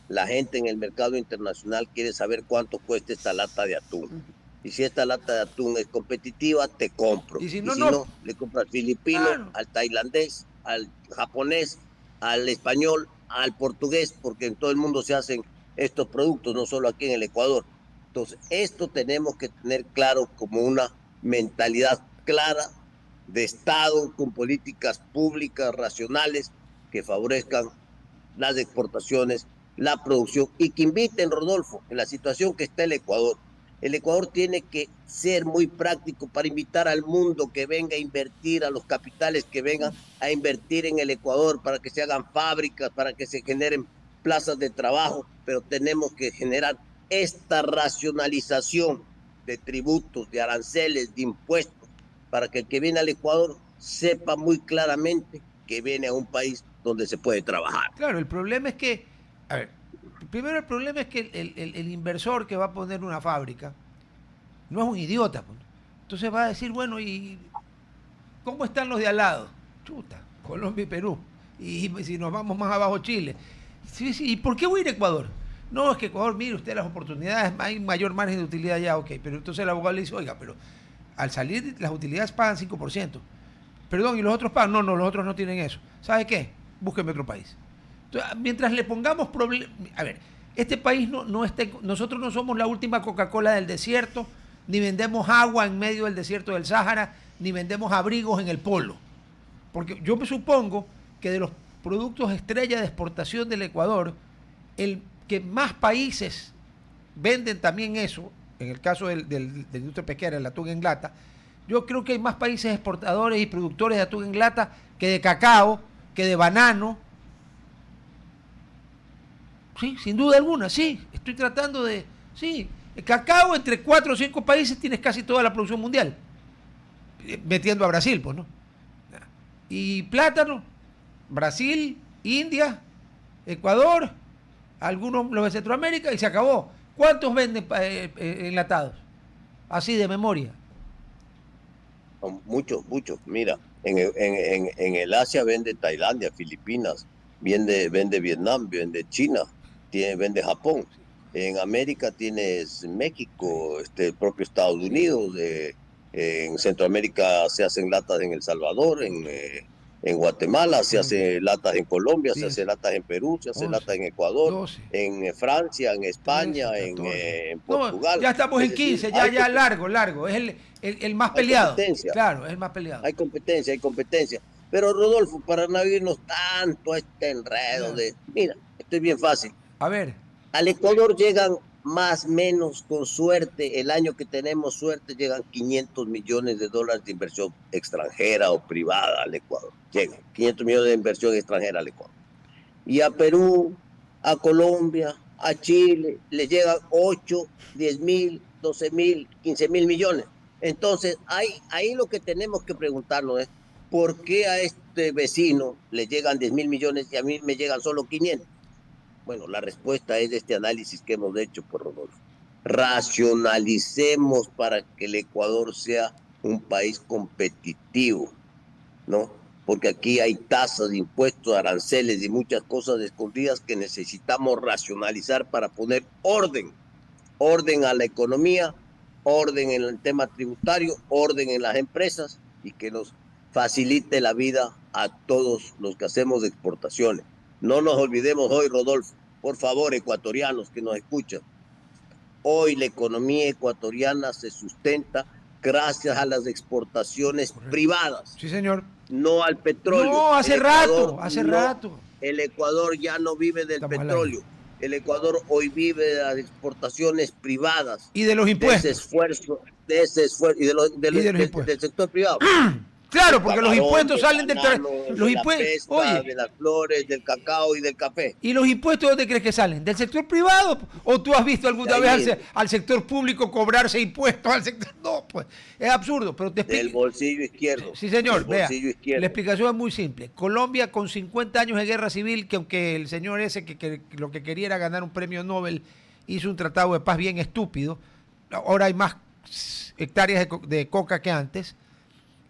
La gente en el mercado internacional quiere saber cuánto cuesta esta lata de atún. Y si esta lata de atún es competitiva, te compro. Y si no, le compro al filipino, claro, al tailandés, al japonés, al español, al portugués, porque en todo el mundo se hacen estos productos, no solo aquí en el Ecuador. Entonces, esto tenemos que tener claro como una mentalidad clara de Estado, con políticas públicas racionales que favorezcan las exportaciones, la producción y que inviten, Rodolfo, en la situación que está el Ecuador. El Ecuador tiene que ser muy práctico para invitar al mundo que venga a invertir, a los capitales que vengan a invertir en el Ecuador, para que se hagan fábricas, para que se generen plazas de trabajo, pero tenemos que generar esta racionalización de tributos, de aranceles, de impuestos, para que el que viene al Ecuador sepa muy claramente que viene a un país donde se puede trabajar. Claro, el problema es que, a ver, primero el problema es que el inversor que va a poner una fábrica no es un idiota, pues. Entonces va a decir, bueno, ¿y cómo están los de al lado? Chuta, Colombia y Perú. Y si nos vamos más abajo, Chile. Sí, ¿y por qué voy a ir a Ecuador? No, es que Ecuador, mire usted las oportunidades, hay mayor margen de utilidad ya, ok. Pero entonces el abogado le dice, oiga, pero al salir las utilidades pagan 5%. Perdón, ¿y los otros pagan? No, los otros no tienen eso. ¿Sabe qué? Búsqueme otro país. Entonces, mientras le pongamos problemas... A ver, este país nosotros no somos la última Coca-Cola del desierto, ni vendemos agua en medio del desierto del Sáhara, ni vendemos abrigos en el polo. Porque yo me supongo que de los productos estrella de exportación del Ecuador, el que más países venden también eso, en el caso de la industria pesquera, el atún en lata, yo creo que hay más países exportadores y productores de atún en lata que de cacao, que de banano. Sí, sin duda alguna, sí. Estoy tratando de... Sí, el cacao entre 4 o 5 países tienes casi toda la producción mundial. Metiendo a Brasil, pues, ¿no? Y plátano, Brasil, India, Ecuador, algunos los de Centroamérica y se acabó. ¿Cuántos venden enlatados? Así de memoria. Muchos. Mira, en el Asia vende Tailandia, Filipinas, vende Vietnam, vende China, vende Japón. En América tienes México, el propio Estados Unidos. En Centroamérica se hacen latas en El Salvador, en Guatemala, se hace latas en Colombia, se hace latas en Perú, se hace latas en Ecuador, 12, en Francia, en España, 13, en Portugal. No, ya estamos en 15, ya largo. Es el más peleado. Claro, es el más peleado. Hay competencia. Pero Rodolfo, para no irnos tanto a este enredo mira, esto es bien fácil. A ver. Al Ecuador llegan más o menos con suerte, el año que tenemos suerte, llegan $500 millones de inversión extranjera o privada al Ecuador. Llegan $500 millones de inversión extranjera al Ecuador. Y a Perú, a Colombia, A Chile le llegan 8, 10 mil, 12 mil, 15 mil millones. Entonces, ahí lo que tenemos que preguntarnos es, ¿por qué a este vecino le llegan 10 mil millones y a mí me llegan solo 500? Bueno, la respuesta es este análisis que hemos hecho por Rodolfo. Racionalicemos para que el Ecuador sea un país competitivo, ¿no? Porque aquí hay tasas, impuestos, aranceles y muchas cosas escondidas que necesitamos racionalizar para poner orden a la economía, orden en el tema tributario, orden en las empresas y que nos facilite la vida a todos los que hacemos exportaciones. No nos olvidemos hoy, Rodolfo, por favor, ecuatorianos que nos escuchan, hoy la economía ecuatoriana se sustenta gracias a las exportaciones privadas. Sí, señor. No al petróleo. No, hace rato. El Ecuador ya no vive del petróleo. El Ecuador hoy vive de las exportaciones privadas. Y de los impuestos. De ese esfuerzo y del sector privado. Claro, porque los impuestos salen del los impuestos, oye, de las flores, del cacao y del café. ¿Y los impuestos dónde crees que salen? ¿Del sector privado? ¿O tú has visto alguna vez al sector público cobrarse impuestos al sector? No, pues es absurdo. Pero del bolsillo izquierdo. Sí, señor. Vea, la explicación es muy simple. Colombia, con 50 años de guerra civil, que aunque el señor ese que lo que quería era ganar un premio Nobel, hizo un tratado de paz bien estúpido. Ahora hay más hectáreas de coca que antes.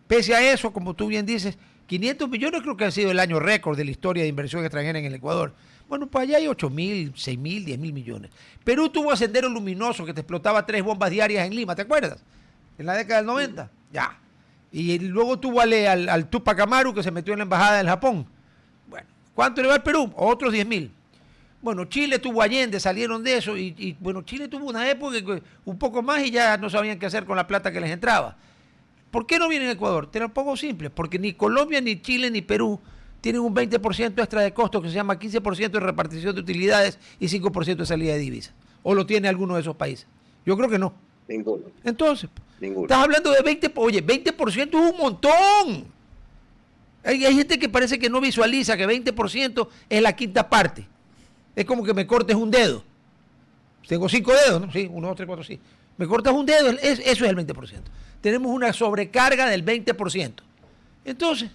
Pese a eso, como tú bien dices, 500 millones creo que ha sido el año récord de la historia de inversión extranjera en el Ecuador. Bueno, pues allá hay 8 mil, 6 mil, 10 mil millones. Perú tuvo a Sendero Luminoso que te explotaba 3 bombas diarias en Lima, ¿te acuerdas? En la década del 90. Ya. Y luego tuvo al Tupac Amaru que se metió en la embajada del Japón. Bueno, ¿cuánto le va al Perú? Otros 10 mil. Bueno, Chile tuvo Allende, salieron de eso. Y bueno, Chile tuvo una época un poco más y ya no sabían qué hacer con la plata que les entraba. ¿Por qué no vienen a Ecuador? Te lo pongo simple, porque ni Colombia, ni Chile, ni Perú tienen un 20% extra de costo que se llama 15% de repartición de utilidades y 5% de salida de divisas. ¿O lo tiene alguno de esos países? Yo creo que no. Ninguno. Entonces, ninguno. Estás hablando de 20%, oye, 20% es un montón. Hay gente que parece que no visualiza que 20% es la quinta parte. Es como que me cortes un dedo. Tengo 5 dedos, ¿no? Sí, 1, 2, 3, 4, sí. Me cortas un dedo, eso es el 20%. Tenemos una sobrecarga del 20%. Entonces,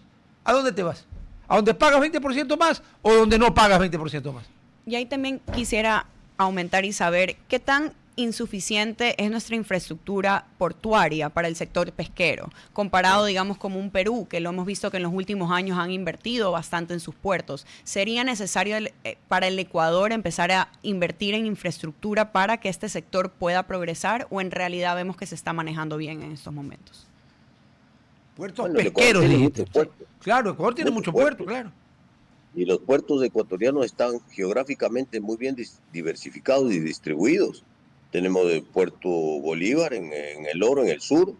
¿a dónde te vas? ¿A dónde pagas 20% más o donde no pagas 20% más? Y ahí también quisiera aumentar y saber qué tan insuficiente es nuestra infraestructura portuaria para el sector pesquero, comparado, digamos, como un Perú, que lo hemos visto que en los últimos años han invertido bastante en sus puertos. ¿Sería necesario para el Ecuador empezar a invertir en infraestructura para que este sector pueda progresar o en realidad vemos que se está manejando bien en estos momentos? Puertos pesqueros, dijiste. Claro, Ecuador tiene mucho puerto, claro. Y los puertos ecuatorianos están geográficamente muy bien diversificados y distribuidos. Tenemos el puerto Bolívar en El Oro, en el sur.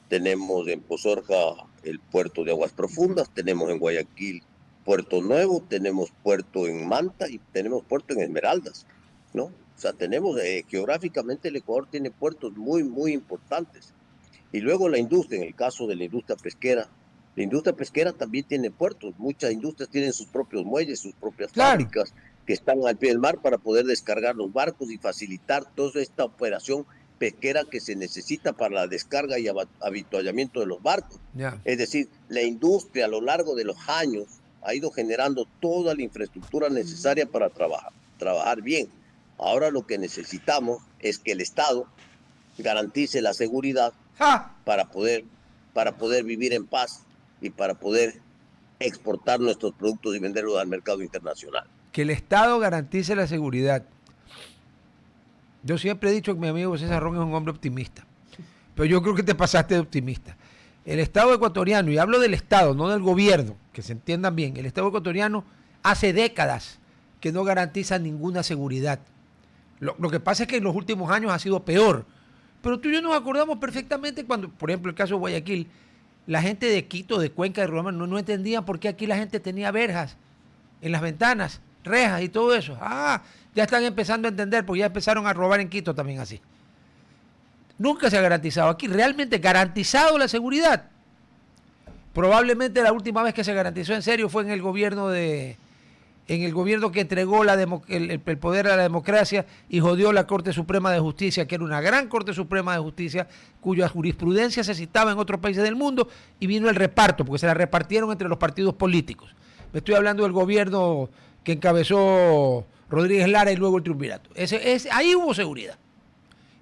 Tenemos en Pozorja el puerto de Aguas Profundas. Tenemos en Guayaquil Puerto Nuevo. Tenemos puerto en Manta y tenemos puerto en Esmeraldas, ¿no? O sea, tenemos geográficamente el Ecuador tiene puertos muy, muy importantes. Y luego la industria, en el caso de la industria pesquera, la industria pesquera también tiene puertos. Muchas industrias tienen sus propios muelles, sus propias fábricas que están al pie del mar para poder descargar los barcos y facilitar toda esta operación pesquera que se necesita para la descarga y avituallamiento de los barcos. Es decir, la industria a lo largo de los años ha ido generando toda la infraestructura necesaria para trabajar bien. Ahora lo que necesitamos es que el Estado garantice la seguridad para poder vivir en paz y para poder exportar nuestros productos y venderlos al mercado internacional. Que el Estado garantice la seguridad. Yo siempre he dicho que mi amigo César Ron es un hombre optimista, pero yo creo que te pasaste de optimista. El Estado ecuatoriano, y hablo del Estado, no del gobierno, que se entiendan bien, el Estado ecuatoriano hace décadas que no garantiza ninguna seguridad. Lo que pasa es que en los últimos años ha sido peor, pero tú y yo nos acordamos perfectamente cuando, por ejemplo, el caso de Guayaquil, la gente de Quito, de Cuenca, de Roma, no entendían por qué aquí la gente tenía verjas en las ventanas, rejas y todo eso. Ya están empezando a entender, porque ya empezaron a robar en Quito también así. Nunca se ha garantizado aquí, realmente garantizado la seguridad. Probablemente la última vez que se garantizó en serio fue en el gobierno de en el gobierno que entregó el poder a la democracia y jodió la Corte Suprema de Justicia, que era una gran Corte Suprema de Justicia, cuya jurisprudencia se citaba en otros países del mundo, y vino el reparto, porque se la repartieron entre los partidos políticos. Me estoy hablando del gobierno que encabezó Rodríguez Lara y luego el triunvirato. Ahí hubo seguridad.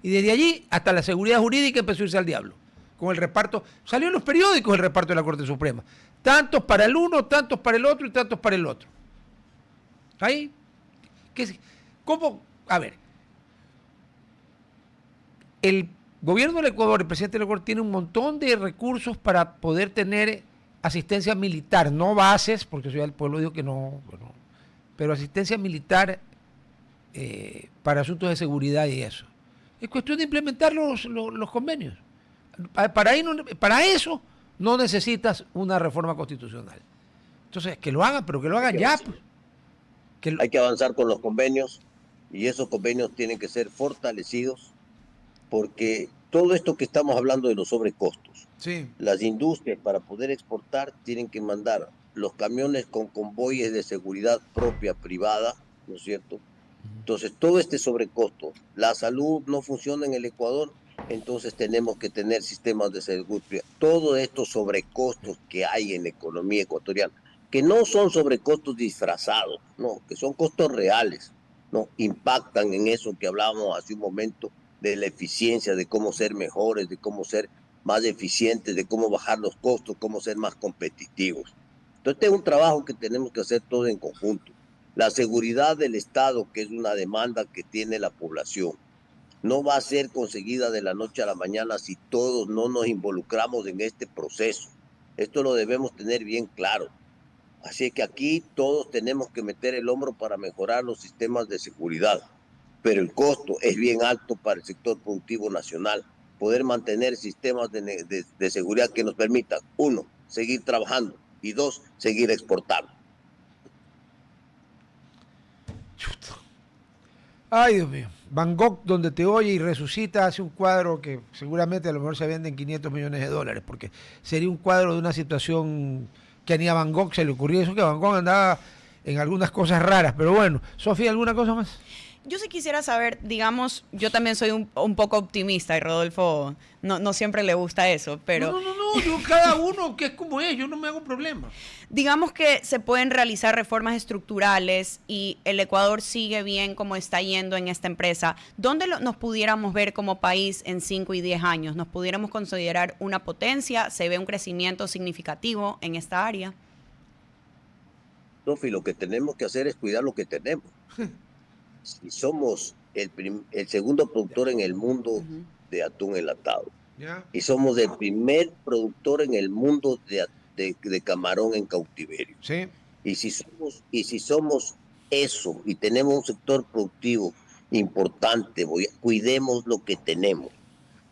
Y desde allí hasta la seguridad jurídica empezó a irse al diablo. Con el reparto, salió en los periódicos el reparto de la Corte Suprema. Tantos para el uno, tantos para el otro y tantos para el otro. Ahí, ¿cómo? A ver, el gobierno del Ecuador, el presidente del Ecuador, tiene un montón de recursos para poder tener asistencia militar, no bases, porque Ciudad del Pueblo dijo que no, bueno, pero asistencia militar para asuntos de seguridad y eso. Es cuestión de implementar los convenios. Para eso no necesitas una reforma constitucional. Entonces, que lo hagan, pero que lo hagan ya. Pues. Hay que avanzar con los convenios y esos convenios tienen que ser fortalecidos porque todo esto que estamos hablando de los sobrecostos, sí. Las industrias para poder exportar tienen que mandar los camiones con convoyes de seguridad propia, privada, ¿no es cierto? Entonces, todo este sobrecosto, la salud no funciona en el Ecuador, entonces tenemos que tener sistemas de seguridad. Todos estos sobrecostos que hay en la economía ecuatoriana, que no son sobrecostos disfrazados, no, que son costos reales, no, impactan en eso que hablábamos hace un momento, de la eficiencia, de cómo ser mejores, de cómo ser más eficientes, de cómo bajar los costos, cómo ser más competitivos. Entonces, este es un trabajo que tenemos que hacer todos en conjunto. La seguridad del Estado, que es una demanda que tiene la población, no va a ser conseguida de la noche a la mañana si todos no nos involucramos en este proceso. Esto lo debemos tener bien claro. Así que aquí todos tenemos que meter el hombro para mejorar los sistemas de seguridad. Pero el costo es bien alto para el sector productivo nacional. Poder mantener sistemas de seguridad que nos permitan, uno, seguir trabajando y dos, seguir exportando. Ay, Dios mío. Van Gogh, donde te oye y resucita, hace un cuadro que seguramente a lo mejor se vende en $500 millones, porque sería un cuadro de una situación que ni a Van Gogh se le ocurrió. Eso que Van Gogh andaba en algunas cosas raras, pero bueno. Sofía, ¿alguna cosa más? Yo sí quisiera saber, digamos, yo también soy un poco optimista y Rodolfo no siempre le gusta eso, pero... No, yo cada uno que es como es, yo no me hago problema. Digamos que se pueden realizar reformas estructurales y el Ecuador sigue bien como está yendo en esta empresa. ¿Dónde nos pudiéramos ver como país en 5 y 10 años? ¿Nos pudiéramos considerar una potencia? ¿Se ve un crecimiento significativo en esta área? Sofi, lo que tenemos que hacer es cuidar lo que tenemos. Si somos el segundo productor en el mundo de atún enlatado, y somos el primer productor en el mundo de camarón en cautiverio. Sí. Y si somos eso y tenemos un sector productivo importante, cuidemos lo que tenemos,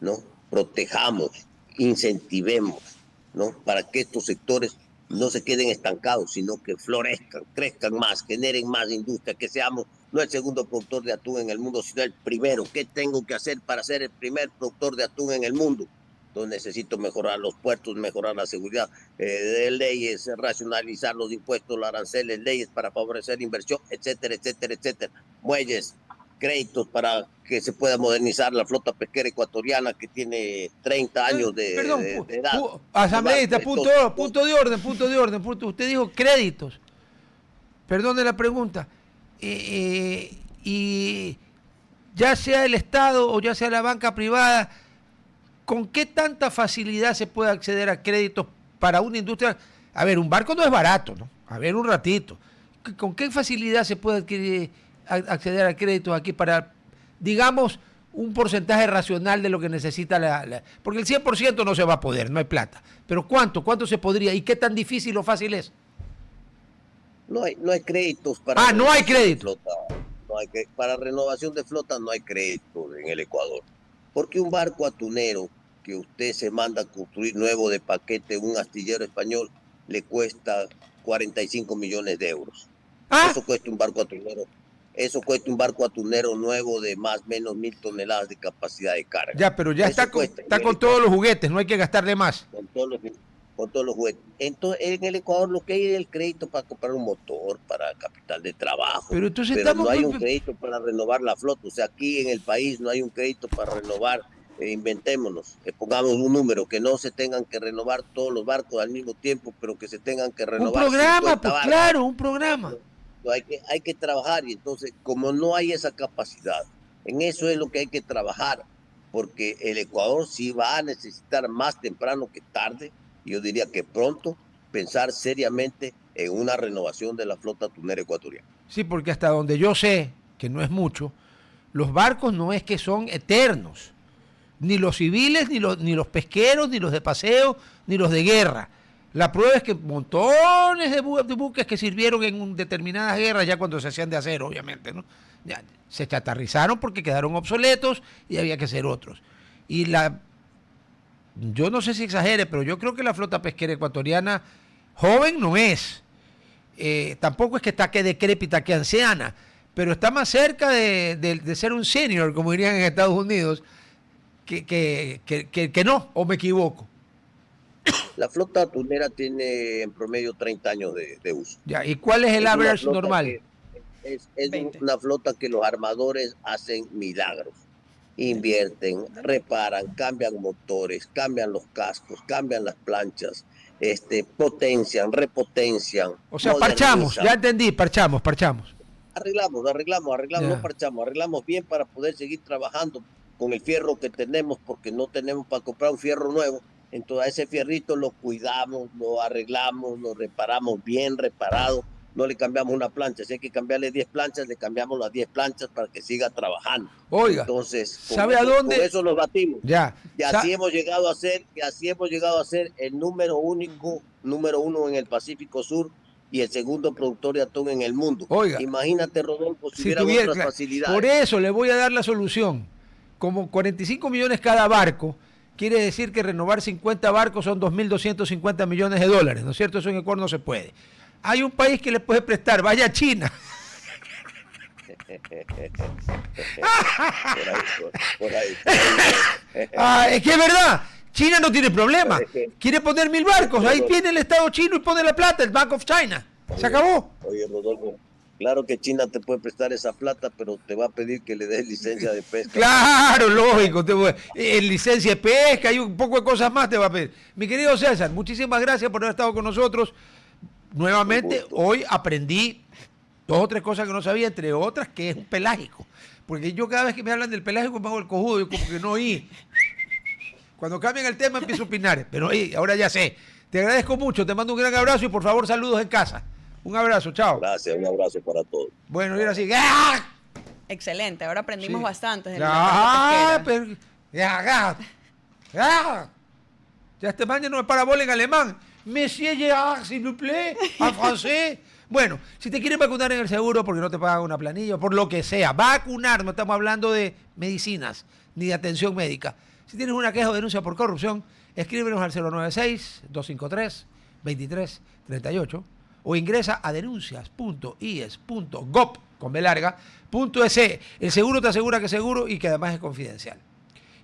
¿no? Protejamos, incentivemos, ¿no? Para que estos sectores no se queden estancados, sino que florezcan, crezcan más, generen más industria, que seamos no el segundo productor de atún en el mundo, sino el primero. ¿Qué tengo que hacer para ser el primer productor de atún en el mundo? Entonces necesito mejorar los puertos, mejorar la seguridad, leyes, racionalizar los impuestos, los aranceles, leyes para favorecer la inversión, etcétera, etcétera, etcétera. Muelles, créditos para que se pueda modernizar la flota pesquera ecuatoriana que tiene 30 años de edad. Asambleísta, punto de orden. Usted dijo créditos. Perdone la pregunta. Y ya sea el Estado o ya sea la banca privada, ¿con qué tanta facilidad se puede acceder a créditos para una industria? A ver, un barco no es barato, ¿no? A ver, un ratito. ¿Con qué facilidad se puede acceder a créditos aquí para, digamos, un porcentaje racional de lo que necesita porque el 100% no se va a poder, no hay plata. Pero ¿cuánto se podría? ¿Y qué tan difícil o fácil es? No hay créditos para... no hay crédito. Para renovación de flota no hay crédito en el Ecuador. Porque un barco atunero que usted se manda a construir nuevo de paquete, un astillero español, le cuesta 45 millones de euros. Eso cuesta un barco atunero. Eso cuesta un barco atunero nuevo de más o menos 1.000 toneladas de capacidad de carga. Ya, pero ya está con todos los juguetes, no hay que gastarle más. con todos los juguetes. Entonces, en el Ecuador lo que hay es el crédito para comprar un motor, para capital de trabajo, Pero entonces pero estamos... no hay un crédito para renovar la flota. O sea, aquí en el país no hay un crédito para renovar. Inventémonos, pongamos un número, que no se tengan que renovar todos los barcos al mismo tiempo, pero que se tengan que Un renovar programa, 50 pues barcos. claro, un programa. Hay que trabajar, y entonces, como no hay esa capacidad, en eso es lo que hay que trabajar, porque el Ecuador sí va a necesitar más temprano que tarde, y yo diría que pronto, pensar seriamente en una renovación de la flota tunera ecuatoriana. Sí, porque hasta donde yo sé, que no es mucho, los barcos no es que son eternos. Ni los civiles, ni los pesqueros, ni los de paseo, ni los de guerra. La prueba es que montones de buques que sirvieron en determinadas guerras, ya cuando se hacían de acero, obviamente, ¿no? Ya, se chatarrizaron porque quedaron obsoletos y había que hacer otros. Yo no sé si exagere, pero yo creo que la flota pesquera ecuatoriana joven no es. Tampoco es que está que decrépita, que anciana, pero está más cerca de ser un senior, como dirían en Estados Unidos, que no, o me equivoco. La flota tunera tiene en promedio 30 años de uso. Ya, ¿y cuál es el average normal? Es Veinte. una flota que los armadores hacen milagros. Invierten, reparan, cambian motores, cambian los cascos, cambian las planchas, potencian, repotencian, O sea, parchamos, modernizan. ya entendí, parchamos. Arreglamos, Ya. no parchamos, arreglamos bien para poder seguir trabajando con el fierro que tenemos, porque no tenemos para comprar un fierro nuevo. Entonces, ese fierrito lo cuidamos, lo arreglamos, lo reparamos bien reparado. No le cambiamos una plancha. Si hay que cambiarle 10 planchas, le cambiamos las 10 planchas para que siga trabajando. Oiga, Entonces, ¿sabe a dónde? con eso nos batimos. Ya. Y así hemos llegado a ser, el número uno en el Pacífico Sur y el segundo productor de atún en el mundo. Oiga. Imagínate, Rodolfo, si Si hubieran tuviera, otras facilidades. por eso le voy a dar la solución. Como 45 millones cada barco, quiere decir que renovar 50 barcos son 2.250 millones de dólares, ¿no es cierto? Eso en Ecuador no se puede. Hay un país que le puede prestar, vaya a China. Por ahí. Es que es verdad, China no tiene problema. Quiere poner 1.000 barcos, ahí viene el Estado chino y pone la plata, el Bank of China. Se acabó. Oye, Rodolfo, claro que China te puede prestar esa plata, pero te va a pedir que le des licencia de pesca. Claro, lógico. Licencia de pesca y un poco de cosas más te va a pedir. Mi querido César, muchísimas gracias por haber estado con nosotros. Nuevamente, hoy aprendí 2 o 3 cosas que no sabía, entre otras que es un pelágico. Porque yo cada vez que me hablan del pelágico me hago el cojudo, yo como que no oí. Cuando cambian el tema empiezo a opinar, pero ahora ya sé. Te agradezco mucho, te mando un gran abrazo y por favor saludos en casa. Un abrazo, chao. Gracias, un abrazo para todos. Bueno, y ahora sí. ¡Ah! Excelente, ahora aprendimos Sí. bastante de Ah, la pesquera. Ya este man ya no me para bola en alemán. Monsieur Gerard, s'il vous plaît, en francés. Bueno, si te quieren vacunar en el seguro porque no te pagan una planilla, por lo que sea, vacunar, no estamos hablando de medicinas ni de atención médica. Si tienes una queja o denuncia por corrupción, escríbenos al 096-253-2338 o ingresa a denuncias.ies.gov.es. El seguro te asegura que es seguro y que además es confidencial.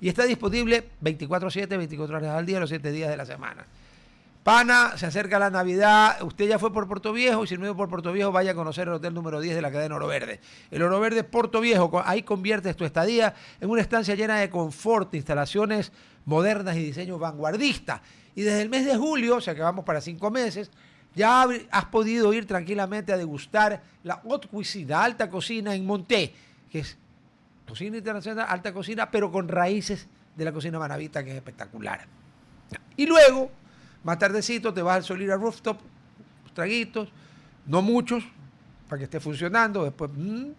Y está disponible 24/7, 24 horas al día, los 7 días de la semana. Pana, se acerca la Navidad, usted ya fue por Puerto Viejo y si no iba por Puerto Viejo vaya a conocer el hotel número 10 de la cadena Oro Verde. El Oro Verde Puerto Viejo, ahí conviertes tu estadía en una estancia llena de confort, instalaciones modernas y diseño vanguardista. Y desde el mes de julio, o sea que vamos para 5 meses, ya has podido ir tranquilamente a degustar la Haute Cuisine, alta cocina en Monté, que es cocina internacional, alta cocina, pero con raíces de la cocina manabita, que es espectacular. Y luego, más tardecito, te vas al Solira Rooftop, traguitos, no muchos, para que esté funcionando, después un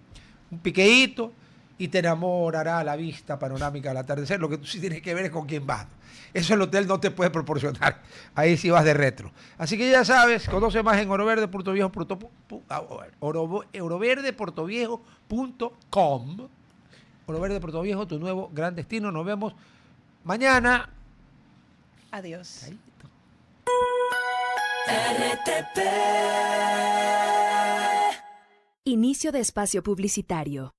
piqueíto, y te enamorará la vista panorámica del atardecer. Lo que tú sí tienes que ver es con quién vas. Eso el hotel no te puede proporcionar. Ahí sí vas de retro. Así que ya sabes, conoce más en oroverdeportoviejo.com. Oro Verde Puerto Viejo, tu nuevo gran destino. Nos vemos mañana. Adiós. Ahí. RTP. Inicio de espacio publicitario.